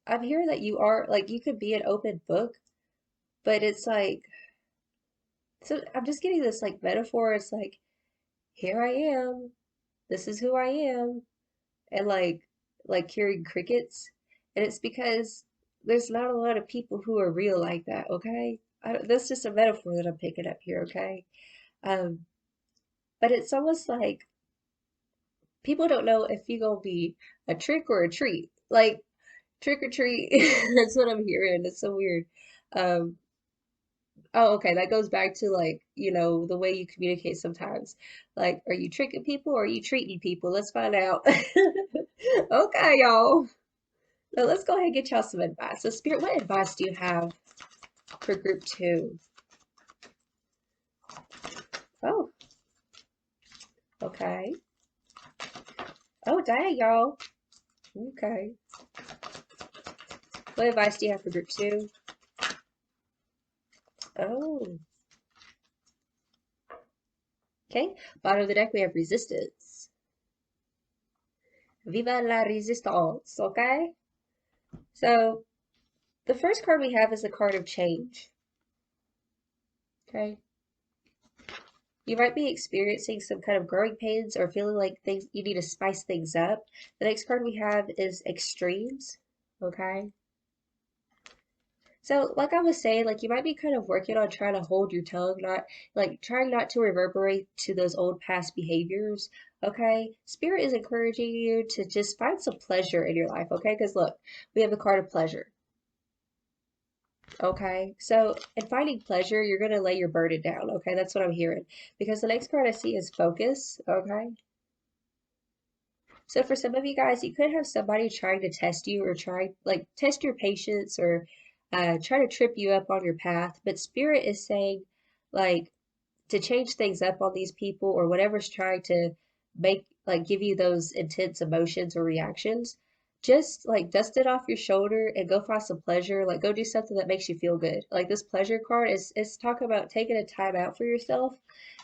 S1: that you are like you could be an open book, but it's like so I'm just getting this like metaphor. It's like here I am, this is who I am, and like hearing crickets, and it's because there's not a lot of people who are real like that. Okay, that's just a metaphor that I'm picking up here. Okay, um, but it's almost like people don't know if you're gonna be a trick or a treat. Like trick or treat. That's what I'm hearing. It's so weird. Um, Oh, okay. That goes back to like, the way you communicate sometimes. Like, are you tricking people or are you treating people? Let's find out. Okay, y'all. Now let's go ahead and get y'all some advice. So, Spirit, what advice do you have for group two? Oh, okay. Oh, dang, y'all. Okay. What advice do you have for group two? Oh, okay. Bottom of the deck, we have resistance. Viva la resistance, okay? So, the first card we have is the card of change. Okay. You might be experiencing some kind of growing pains or feeling like things you need to spice things up. The next card we have is extremes. Okay. So, like I was saying, like you might be kind of working on trying to hold your tongue, not like trying not to reverberate to those old past behaviors. Okay. Spirit is encouraging you to just find some pleasure in your life. Okay. Because look, we have the card of pleasure. Okay, so in finding pleasure, you're going to lay your burden down. Okay, that's what I'm hearing. Because the next card I see is focus. Okay, So for some of you guys, you could have somebody trying to test you or try like test your patience or try to trip you up on your path. But Spirit is saying like to change things up on these people or whatever's trying to make like give you those intense emotions or reactions, just like dust it off your shoulder and go find some pleasure. Like go do something that makes you feel good. Like this pleasure card is talking about taking a time out for yourself.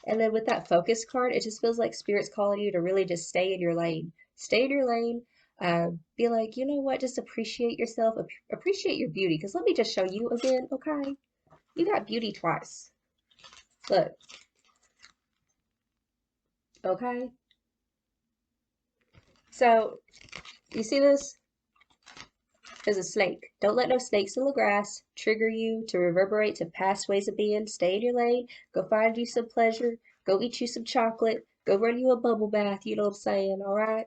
S1: And then with that focus card, it just feels like Spirit's calling you to really just stay in your lane. Stay in your lane. Be like, you know what? Just appreciate yourself. Appreciate your beauty. Because let me just show you again, okay? You got beauty twice. Look, okay? So, you see this? There's a snake. Don't let no snakes in the grass trigger you to reverberate to past ways of being. Stay in your lane. Go find you some pleasure. Go eat you some chocolate. Go run you a bubble bath. You know what I'm saying? All right?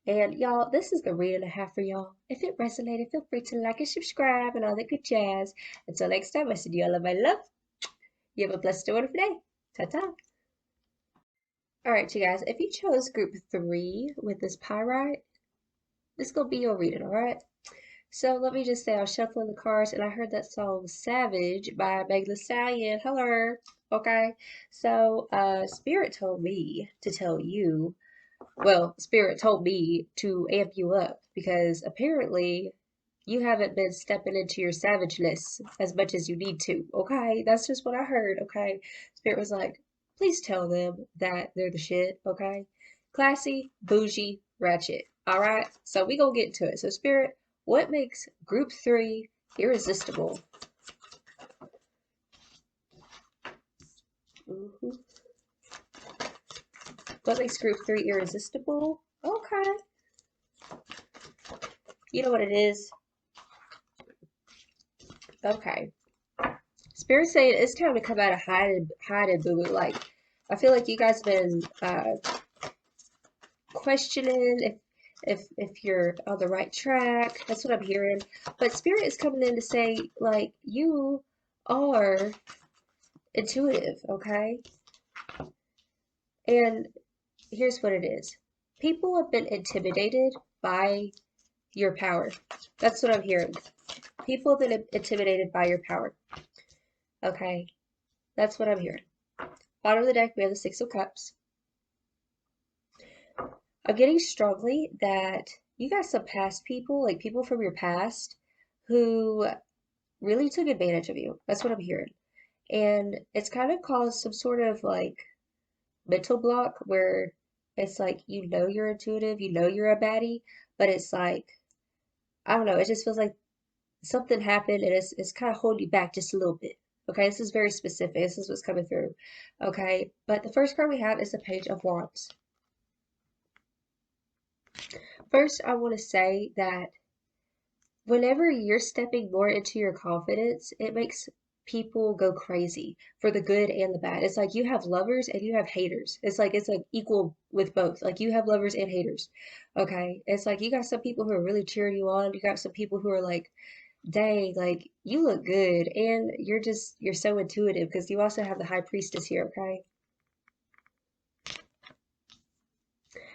S1: And y'all, this is the reading I have for y'all. If it resonated, feel free to like and subscribe and all that good jazz. Until next time, I send you all of my love. You have a blessed and wonderful day. Ta-ta. All right, you guys, if you chose group 3 with this pyrite, this is going to be your reading, all right? So let me just say, I was shuffling the cards and I heard that song Savage by Meg Thee Stallion. Hello. Okay. So Spirit told me to tell you, well, Spirit told me to amp you up because apparently you haven't been stepping into your savageness as much as you need to. Okay. That's just what I heard. Okay. Spirit was like, please tell them that they're the shit. Okay. Classy, bougie, ratchet. All right. So we gonna get to it. So Spirit, what makes group 3 irresistible? Mhm. What makes group 3 irresistible? Okay. You know what it is? Okay. Spirit saying it's time to come out of hiding, boo boo. Like, I feel like you guys have been questioning if you're on the right track. That's what I'm hearing. But Spirit is coming in to say, like, you are intuitive, okay? And here's what it is. People have been intimidated by your power. That's what I'm hearing. People have been intimidated by your power. Okay? That's what I'm hearing. Bottom of the deck, we have the Six of Cups. I'm getting strongly that you got some past people, like people from your past, who really took advantage of you. That's what I'm hearing. And it's kind of caused some sort of like mental block where it's like you know you're intuitive, you know you're a baddie, but it's like I don't know, it just feels like something happened and it's kind of holding you back just a little bit. Okay, this is very specific. This is what's coming through. Okay, but the first card we have is the Page of Wands. First, I want to say that whenever you're stepping more into your confidence, it makes people go crazy for the good and the bad. It's like you have lovers and you have haters. It's like equal with both. Like you have lovers and haters. Okay. It's like you got some people who are really cheering you on. You got some people who are like, dang, like you look good and you're so intuitive because you also have the high priestess here, okay?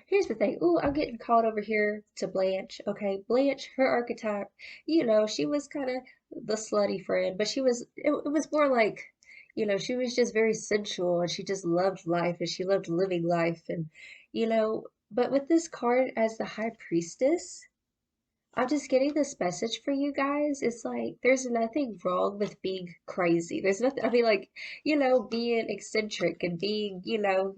S1: Here's the thing. Ooh, I'm getting called over here to Blanche. Okay, Blanche, her archetype, she was kind of the slutty friend, but it was more like, she was just very sensual and she just loved life and she loved living life. And, but with this card as the High Priestess, I'm just getting this message for you guys. It's like there's nothing wrong with being crazy. There's nothing, I mean, like, being eccentric and being,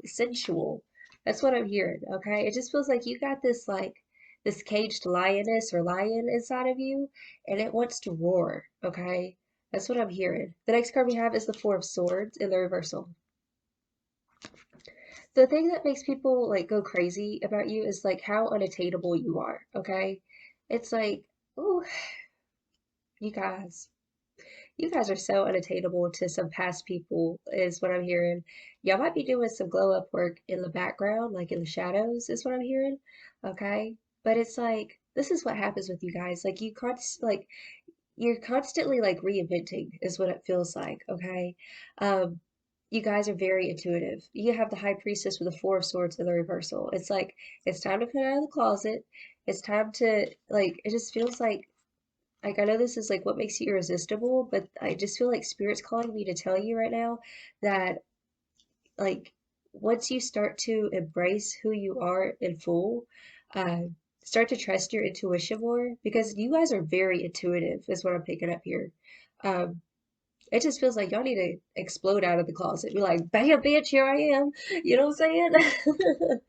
S1: sensual. That's what I'm hearing, okay? It just feels like you got this, like, this caged lioness or lion inside of you, and it wants to roar, okay? That's what I'm hearing. The next card we have is the Four of Swords in the reversal. The thing that makes people like go crazy about you is like how unattainable you are, okay? It's like, oh, you guys, you guys are so unattainable to some past people, is what I'm hearing. Y'all might be doing some glow up work in the background, like in the shadows, is what I'm hearing, okay? But it's like, this is what happens with you guys. Like, you're constantly like reinventing, is what it feels like, okay? Um, you guys are very intuitive. You have the High Priestess with the Four of Swords in the reversal. It's like it's time to come out of the closet. It's time to like. It just feels like I know this is like what makes you irresistible, but I just feel like Spirit's calling me to tell you right now that like once you start to embrace who you are in full, uh, start to trust your intuition more because you guys are very intuitive, is what I'm picking up here. Um, it just feels like y'all need to explode out of the closet. Be like, bam, bitch, here I am. You know what I'm saying?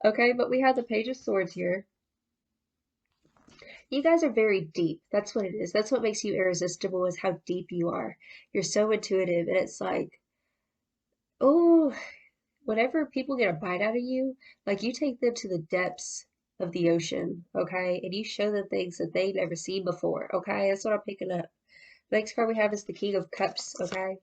S1: Okay, but we have the Page of Swords here. You guys are very deep. That's what it is. That's what makes you irresistible is how deep you are. You're so intuitive, and it's like, oh, whenever people get a bite out of you, like you take them to the depths of the ocean, okay? And you show them things that they've never seen before, okay? That's what I'm picking up. Next card we have is the King of Cups, okay?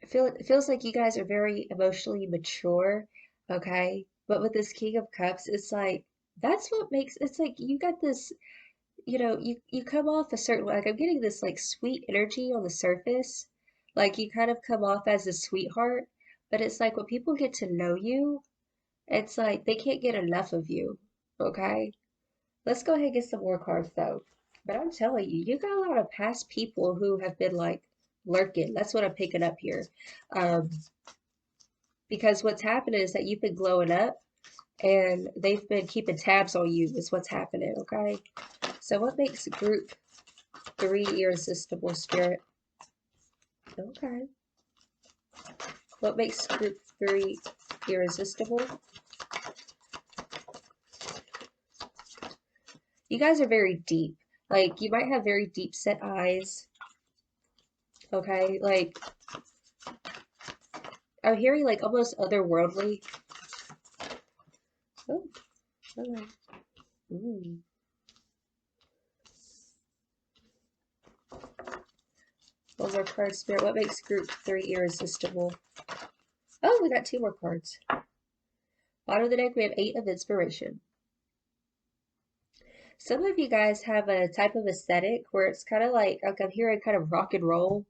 S1: It feels like you guys are very emotionally mature, okay? But with this King of Cups, it's like that's what makes it's like you got this, you come off a certain way. Like I'm getting this like sweet energy on the surface. Like you kind of come off as a sweetheart, but it's like when people get to know you, it's like they can't get enough of you. Okay? Let's go ahead and get some more cards though. But I'm telling you, you got a lot of past people who have been like lurking. That's what I'm picking up here. Um, because what's happening is that you've been glowing up and they've been keeping tabs on you is what's happening, okay? So what makes group 3 irresistible, Spirit? Okay. What makes group 3 irresistible? You guys are very deep. Like, you might have very deep set eyes. Okay? Like, I'm hearing like almost otherworldly. Oh, okay. Ooh. One more card, Spirit. What makes group 3 irresistible? Oh, we got 2 more cards. Bottom of the deck, we have 8 of inspiration. Some of you guys have a type of aesthetic where it's kind of like I'm hearing kind of rock and roll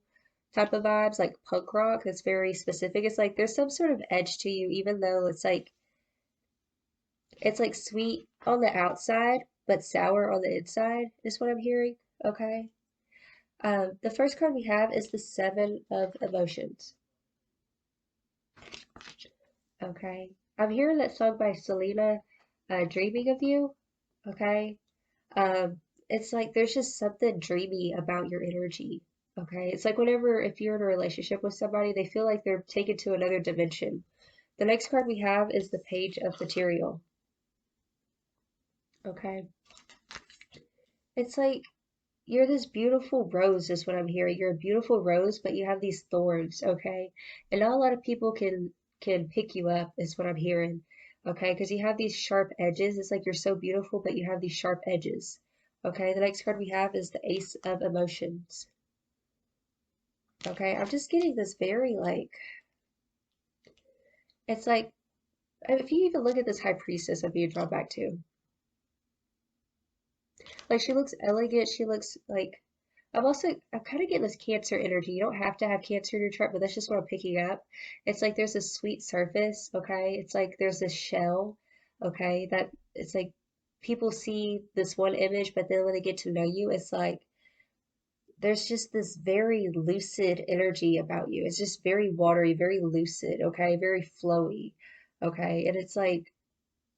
S1: type of vibes, like punk rock. It's very specific. It's like there's some sort of edge to you, even though it's like sweet on the outside, but sour on the inside, is what I'm hearing. Okay. The first card we have is the Seven of Emotions. Okay. I'm hearing that song by Selena, Dreaming of You. Okay. It's like there's just something dreamy about your energy. Okay. It's like whenever, if you're in a relationship with somebody, they feel like they're taken to another dimension. The next card we have is the Page of Material. Okay. It's like you're this beautiful rose, is what I'm hearing. You're a beautiful rose, but you have these thorns, okay? And not a lot of people can pick you up, is what I'm hearing. Okay, because you have these sharp edges. It's like you're so beautiful, but you have these sharp edges. Okay, the next card we have is the Ace of Emotions. Okay, I'm just getting this very like it's like if you even look at this High Priestess I'm being drawn back to. Like she looks elegant, she looks like I'm kind of getting this Cancer energy. You don't have to have Cancer in your chart, but that's just what I'm picking up. It's like there's this sweet surface, okay? It's like there's this shell, okay? That it's like people see this one image, but then when they get to know you, it's like there's just this very lucid energy about you. It's just very watery, very lucid, okay? Very flowy, okay? And it's like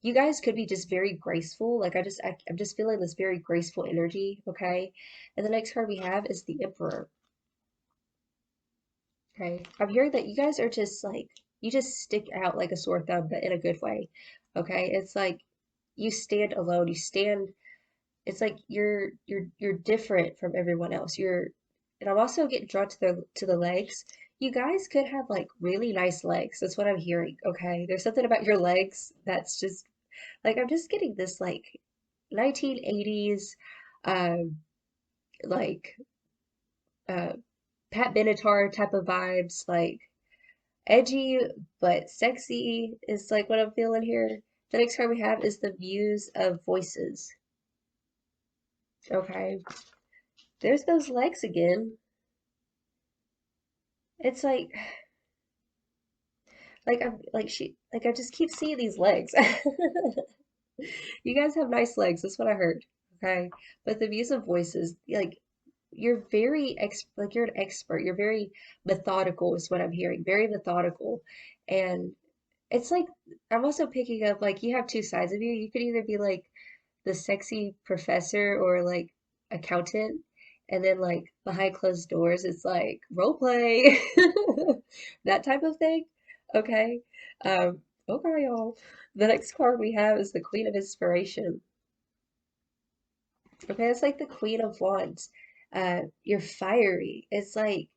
S1: you guys could be just very graceful. Like I'm just feeling this very graceful energy, okay? And the next card we have is the Emperor. Okay. I'm hearing that you guys are just like you just stick out like a sore thumb, but in a good way. Okay? It's like you stand alone. You stand it's like you're different from everyone else. And I'm also getting drawn to the legs. You guys could have like really nice legs. That's what I'm hearing. Okay? There's something about your legs that's just like I'm just getting this like 1980s um like uh Pat Benatar type of vibes, like edgy but sexy is like what I'm feeling here. The next card we have is the Muse of Voices. Okay. There's those legs again. It's like I'm like she like I just keep seeing these legs. You guys have nice legs, that's what I heard. Okay. But the use of voices, like you're very like you're an expert. You're very methodical is what I'm hearing. Very methodical. And it's like I'm also picking up like you have two sides of you. You could either be like the sexy professor or like accountant, and then like behind closed doors it's like role play. That type of thing. Okay. Okay, y'all. The next card we have is the Queen of Inspiration. Okay, it's like the Queen of Wands. You're fiery. It's like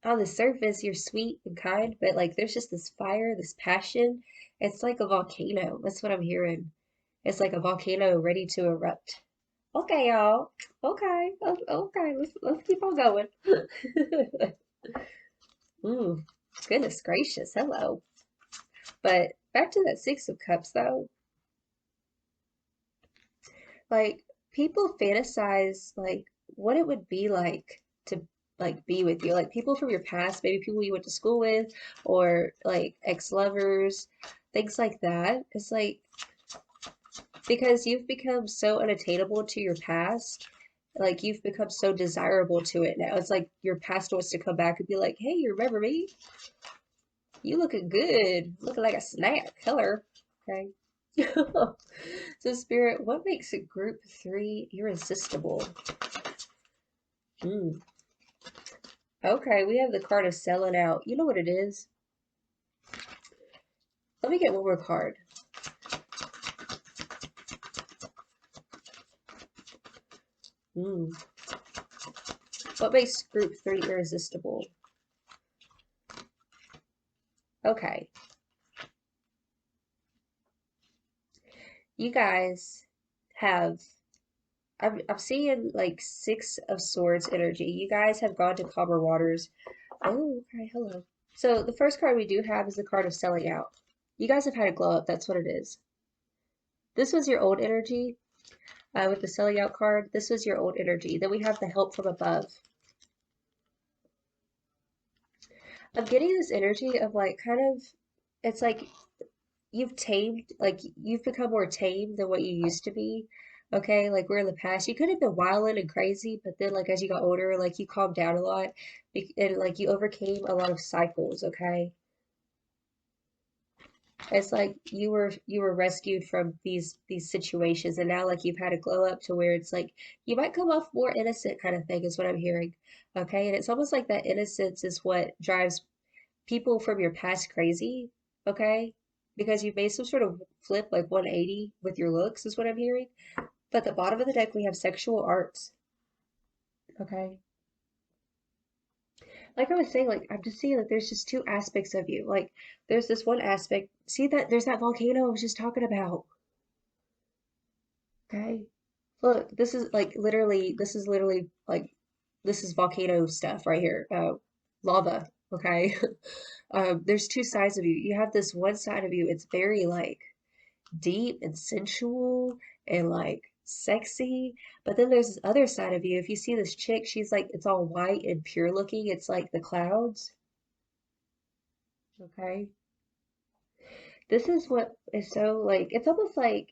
S1: on the surface you're sweet and kind, but like there's just this fire, this passion. It's like a volcano. That's what I'm hearing. It's like a volcano ready to erupt. Okay, y'all. Okay. Okay. Let's keep on going. Ooh, goodness gracious. Hello. But back to that Six of Cups though. Like people fantasize like what it would be like to like be with you. Like people from your past, maybe people you went to school with, or like ex-lovers, things like that. It's like because you've become so unattainable to your past, like you've become so desirable to it now. It's like your past wants to come back and be like, hey, you remember me? You looking good, looking like a snack. Hello. Okay. So, Spirit, what makes a group three irresistible? Hmm. Okay, we have the card of selling out. You know what it is? Let me get one more card. Hmm. What makes group three irresistible? Okay, you guys have. I'm seeing like Six of Swords energy. You guys have gone to calmer waters. Oh, okay, hello. So the first card we do have is the card of selling out. You guys have had a glow up. That's what it is. This was your old energy with the selling out card. This was your old energy. Then we have the help from above. I'm getting this energy of like kind of, it's like you've tamed, like you've become more tame than what you used to be. Okay, like we're in the past, you could have been wilding and crazy, but then like as you got older, like you calmed down a lot and like you overcame a lot of cycles. Okay, it's like you were rescued from these situations, and now like you've had a glow up to where it's like you might come off more innocent kind of thing is what I'm hearing. Okay, and it's almost like that innocence is what drives people from your past crazy, okay? Because you've made some sort of flip like 180 with your looks, is what I'm hearing. But at the bottom of the deck, we have sexual arts, okay? Like I was saying, like I'm just seeing that there's just two aspects of you. Like there's this one aspect. See that there's that volcano I was just talking about, okay? Look, this is literally like this is volcano stuff right here. Lava, okay? There's two sides of you. You have this one side of you, it's very like deep and sensual and like sexy. But then there's this other side of you. If you see this chick, she's like, it's all white and pure looking. It's like the clouds. Okay. This is what is so like, it's almost like,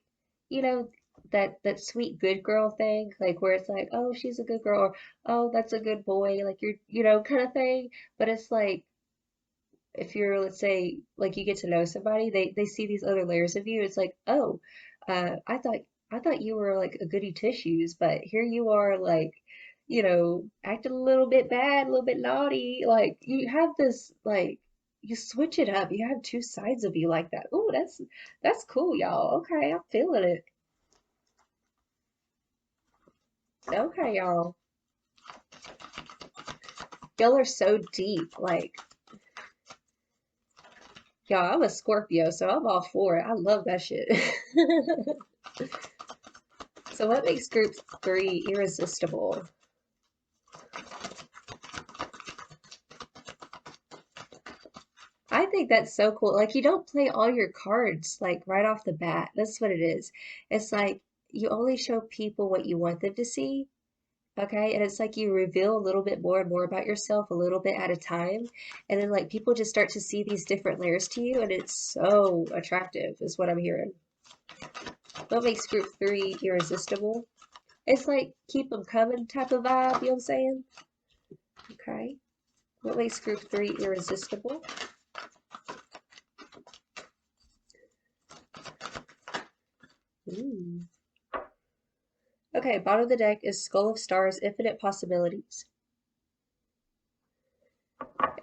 S1: you know, that sweet good girl thing, like where it's like, oh, she's a good girl, or oh, that's a good boy, like you're, kind of thing. But it's like, if you're, let's say, like you get to know somebody, they see these other layers of you. It's like, oh, I thought you were like a goody tissues, but here you are, like, acting a little bit bad, a little bit naughty. Like you have this, like, you switch it up. You have two sides of you like that. Oh, that's cool, y'all. Okay, I'm feeling it. Okay, y'all. Y'all are so deep. Like, y'all, I'm a Scorpio, so I'm all for it. I love that shit. So what makes group three irresistible? I think that's so cool. Like you don't play all your cards like right off the bat. That's what it is. It's like you only show people what you want them to see, Okay, and it's like you reveal a little bit more and more about yourself a little bit at a time, and then like people just start to see these different layers to you, and it's so attractive is what I'm hearing. What makes group 3 irresistible? It's like keep them coming type of vibe, you know what I'm saying? Okay. What makes group 3 irresistible? Ooh. Okay, bottom of the deck is Skull of Stars, Infinite Possibilities.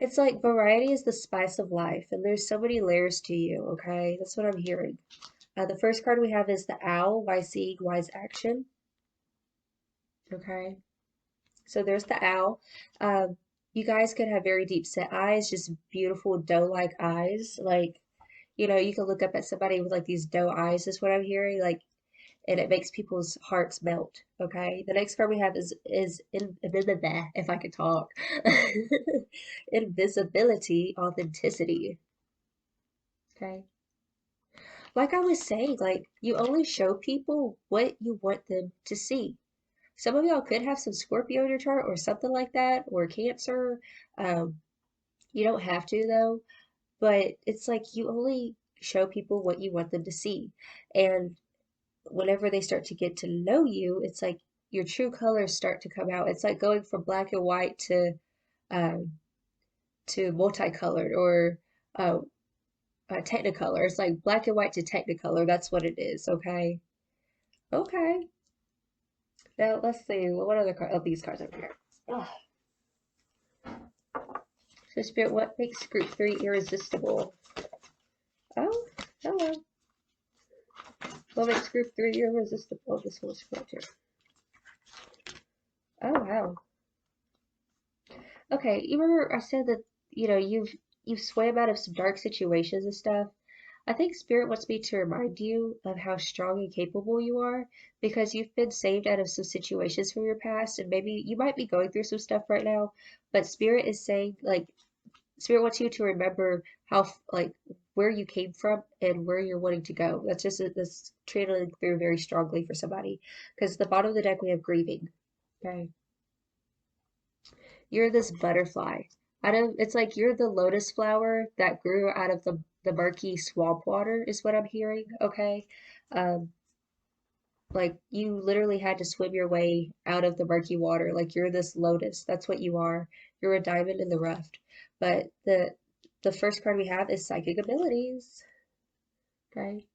S1: It's like variety is the spice of life, and there's so many layers to you, okay? That's what I'm hearing. The first card we have is the Owl, Wise Seeing, Wise Action. Okay, so there's the Owl. You guys could have very deep set eyes, just beautiful doe-like eyes. Like, you know, you can look up at somebody with like these doe eyes, is what I'm hearing. Like, and it makes people's hearts melt. Okay. The next card we have is if I could talk. Invisibility, authenticity. Okay. Like I was saying, like you only show people what you want them to see. Some of y'all could have some Scorpio in your chart or something like that, or Cancer. Um, you don't have to though, but it's like you only show people what you want them to see. And whenever they start to get to know you, it's like your true colors start to come out. It's like going from black and white um, to multicolored or uh, technicolor. It's like black and white to technicolor. That's what it is. Okay. Okay. Now let's see. What other card? Oh, these cards over here. Oh. So Spirit, what makes Group 3 irresistible? Oh, hello. What makes Group 3 irresistible? Oh, this one's filter. Oh, wow. Okay, you remember I said that, you know, you've swam out of some dark situations and stuff. I think Spirit wants me to remind you of how strong and capable you are because you've been saved out of some situations from your past and maybe you might be going through some stuff right now, but Spirit is saying like Spirit wants you to remember how like where you came from and where you're wanting to go. That's trailing through very strongly for somebody because the bottom of the deck we have grieving. Okay. You're this butterfly. It's like you're the lotus flower that grew out of the murky swamp water is what I'm hearing, okay? Um, like you literally had to swim your way out of the murky water. Like you're this lotus. That's what you are. You're a diamond in the rough. But the first card we have is psychic abilities. Okay.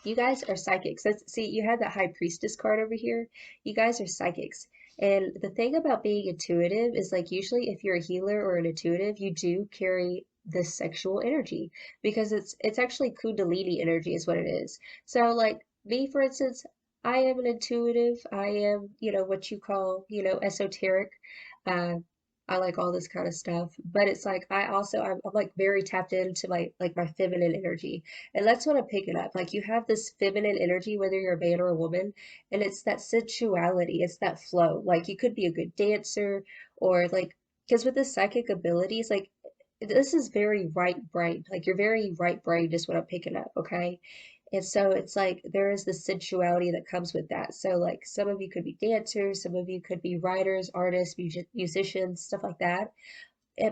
S1: You guys are psychics. See, you have that High Priestess card over here. You guys are psychics. And the thing about being intuitive is like usually if you're a healer or an intuitive, you do carry this sexual energy because it's actually Kundalini energy is what it is. So like me, for instance, I am an intuitive. I am, you know, what you call, you know, esoteric. Uh, I like all this kind of stuff, but it's like I'm like very tapped into my feminine energy. And that's what I'm picking up. Like you have this feminine energy, whether you're a man or a woman, and it's that sensuality, it's that flow. Like you could be a good dancer or like, because with the psychic abilities, like this is very right brain. Like you're very right brain is what I'm picking up, okay? And so it's like there is the sensuality that comes with that. So like some of you could be dancers, some of you could be writers, artists, musicians, stuff like that.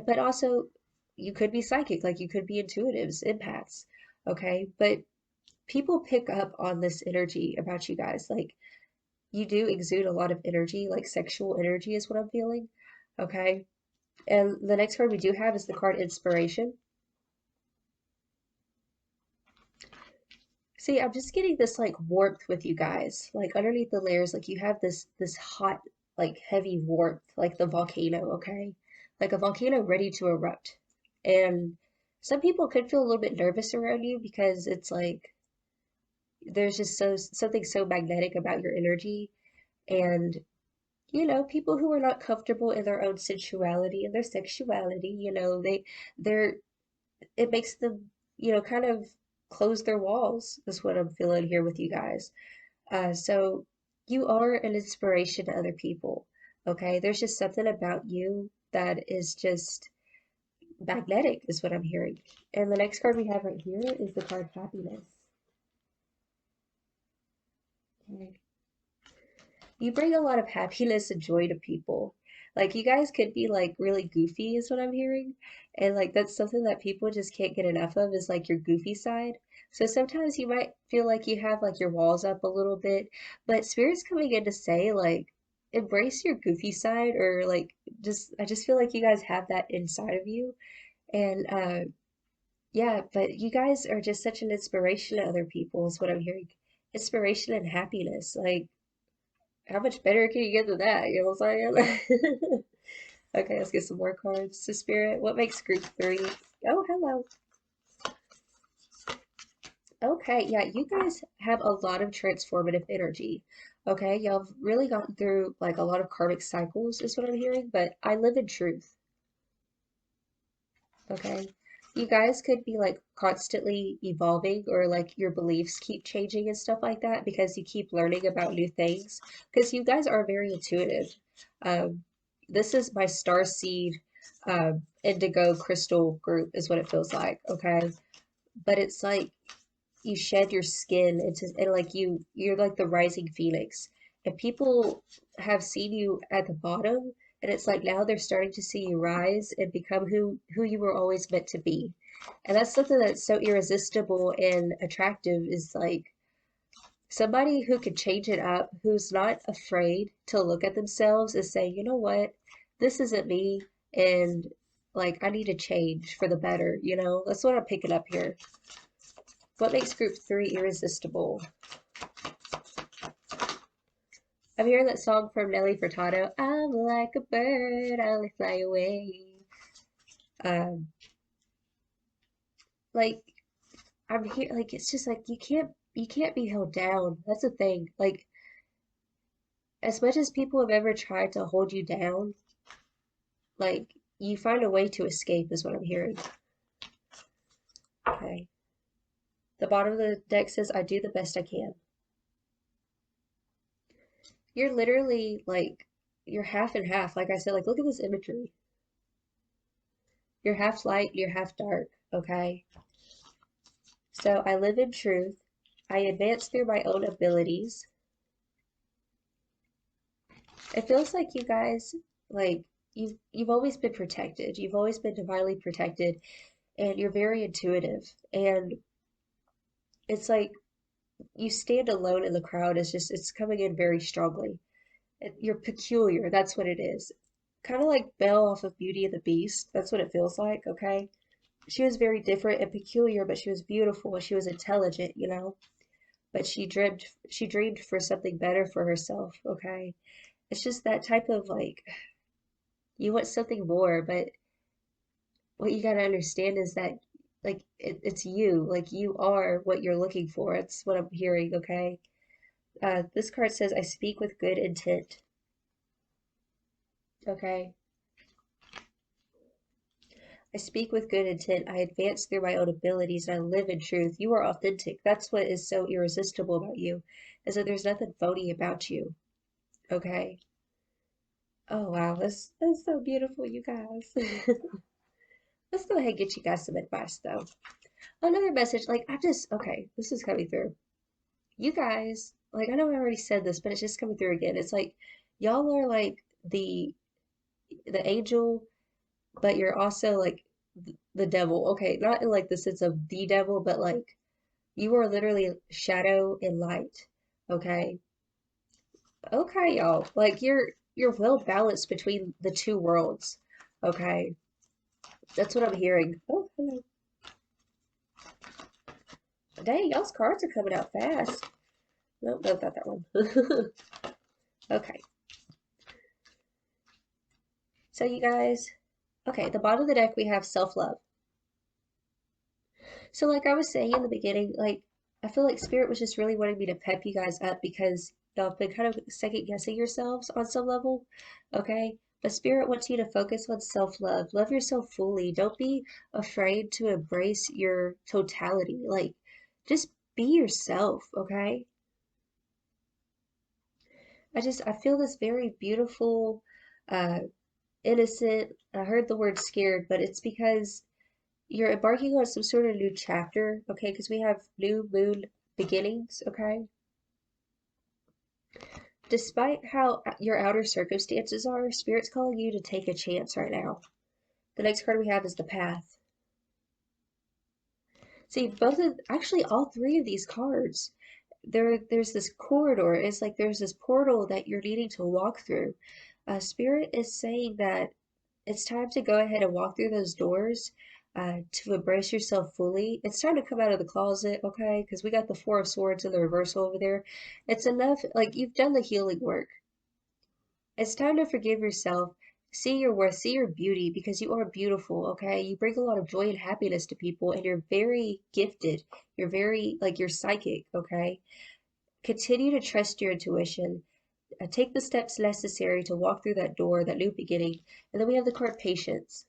S1: But also you could be psychic, like you could be intuitives, empaths, okay? But people pick up on this energy about you guys. Like you do exude a lot of energy, like sexual energy is what I'm feeling. Okay. And the next card we do have is the card Inspiration. See, I'm just getting this like warmth with you guys. Like underneath the layers, like you have this hot, like heavy warmth, like the volcano, okay? Like a volcano ready to erupt. And some people could feel a little bit nervous around you because it's like there's just something so magnetic about your energy and you know people who are not comfortable in their own sensuality and their sexuality, you know, they're it makes them, you know, kind of close their walls is what I'm feeling here with you guys. So you are an inspiration to other people. Okay, there's just something about you that is just magnetic is what I'm hearing. And the next card we have right here is the card Happiness. Okay. you bring a lot of happiness and joy to people. Like you guys could be like really goofy is what I'm hearing. And like that's something that people just can't get enough of is like your goofy side. So sometimes you might feel like you have like your walls up a little bit, but Spirit's coming in to say like embrace your goofy side or like just I just feel like you guys have that inside of you. And yeah, but you guys are just such an inspiration to other people is what I'm hearing. Inspiration and happiness. Like how much better can you get than that? You know what I'm saying? Okay, let's get some more cards. So, Spirit, what makes group three? Oh, hello. Okay, yeah, you guys have a lot of transformative energy. Okay, y'all have really gone through like a lot of karmic cycles, is what I'm hearing, but I live in truth. Okay, you guys could be like constantly evolving or like your beliefs keep changing and stuff like that because you keep learning about new things because you guys are very intuitive. Um, this is my star seed indigo crystal group is what it feels like, okay? But it's like you shed your skin into and like you're like the rising phoenix and people have seen you at the bottom and it's like now they're starting to see you rise and become who you were always meant to be and that's something that's so irresistible and attractive is like somebody who can change it up who's not afraid to look at themselves and say you know what this isn't me and like I need to change for the better, you know, that's what I'm picking up here. What makes group three irresistible? I'm hearing that song from Nelly Furtado. I'm like a bird, I only fly away. Um, like I'm here, like it's just like you can't be held down. That's the thing. Like as much as people have ever tried to hold you down, like you find a way to escape is what I'm hearing. Okay. The bottom of the deck says I do the best I can. You're literally like you're half and half. Like I said, like look at this imagery. You're half light, you're half dark, okay? So I live in truth. I advance through my own abilities. It feels like you guys, like, you've always been protected. You've always been divinely protected, and you're very intuitive. And it's like you stand alone in the crowd. It's coming in very strongly. You're peculiar. That's what it is. Kind of like Belle off of Beauty and the Beast. That's what it feels like, okay? She was very different and peculiar, but she was beautiful and she was intelligent, you know? But she dreamed for something better for herself, okay? It's just that type of like you want something more, but what you gotta understand is that like it's you, like you are what you're looking for. It's what I'm hearing, okay? This card says I speak with good intent, okay? I speak with good intent. I advance through my own abilities and I live in truth. You are authentic. That's what is so irresistible about you, is that there's nothing phony about you, okay? Oh wow, that's so beautiful, you guys. Let's go ahead and get you guys some advice though. Another message, like I just okay, this is coming through. You guys, like I know I already said this, but it's just coming through again. It's like y'all are like the angel, but you're also like the devil. Okay, not in like the sense of the devil, but like you are literally shadow and light. Okay. Okay, y'all. Like you're well balanced between the two worlds. Okay. That's what I'm hearing. Oh, hello. Dang, y'all's cards are coming out fast. Nope, nope, not that one. Okay. So you guys, okay, at the bottom of the deck we have self-love. So like I was saying in the beginning, like I feel like Spirit was just really wanting me to pep you guys up because y'all have been kind of second guessing yourselves on some level, okay? But Spirit wants you to focus on self-love. Love yourself fully. Don't be afraid to embrace your totality. Like just be yourself, okay? I feel this very beautiful, uh, innocent. I heard the word scared, but it's because you're embarking on some sort of new chapter, okay? Because we have new moon beginnings, okay? Despite how your outer circumstances are, Spirit's calling you to take a chance right now. The next card we have is the Path. See, actually all three of these cards, there's this corridor. It's like there's this portal that you're needing to walk through. Spirit is saying that it's time to go ahead and walk through those doors, to embrace yourself fully. It's time to come out of the closet, okay? Because we got the Four of Swords in the reversal over there. It's enough, like you've done the healing work. It's time to forgive yourself. See your worth, see your beauty, because you are beautiful, okay? You bring a lot of joy and happiness to people, and you're very gifted. You're very, like, you're psychic, okay? Continue to trust your intuition. Take the steps necessary to walk through that door, that new beginning. And then we have the card Patience,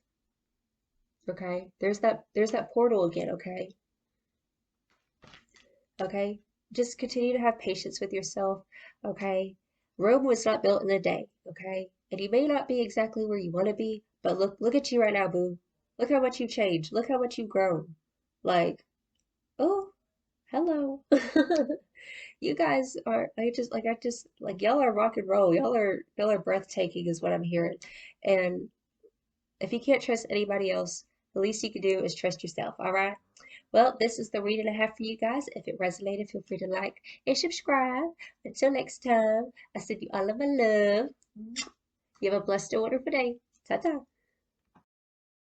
S1: okay? There's that portal again, okay? Okay? Just continue to have patience with yourself, okay? Rome was not built in a day, okay? And you may not be exactly where you want to be, but look at you right now, boo. Look how much you've changed. Look how much you've grown. Like, oh, hello. You guys are I just y'all are rock and roll. Y'all are breathtaking is what I'm hearing. And if you can't trust anybody else, the least you can do is trust yourself, all right? Well, this is the reading I have for you guys. If it resonated, feel free to like and subscribe. Until next time, I send you all of my love. You have a blessed and wonderful day. Ta-ta.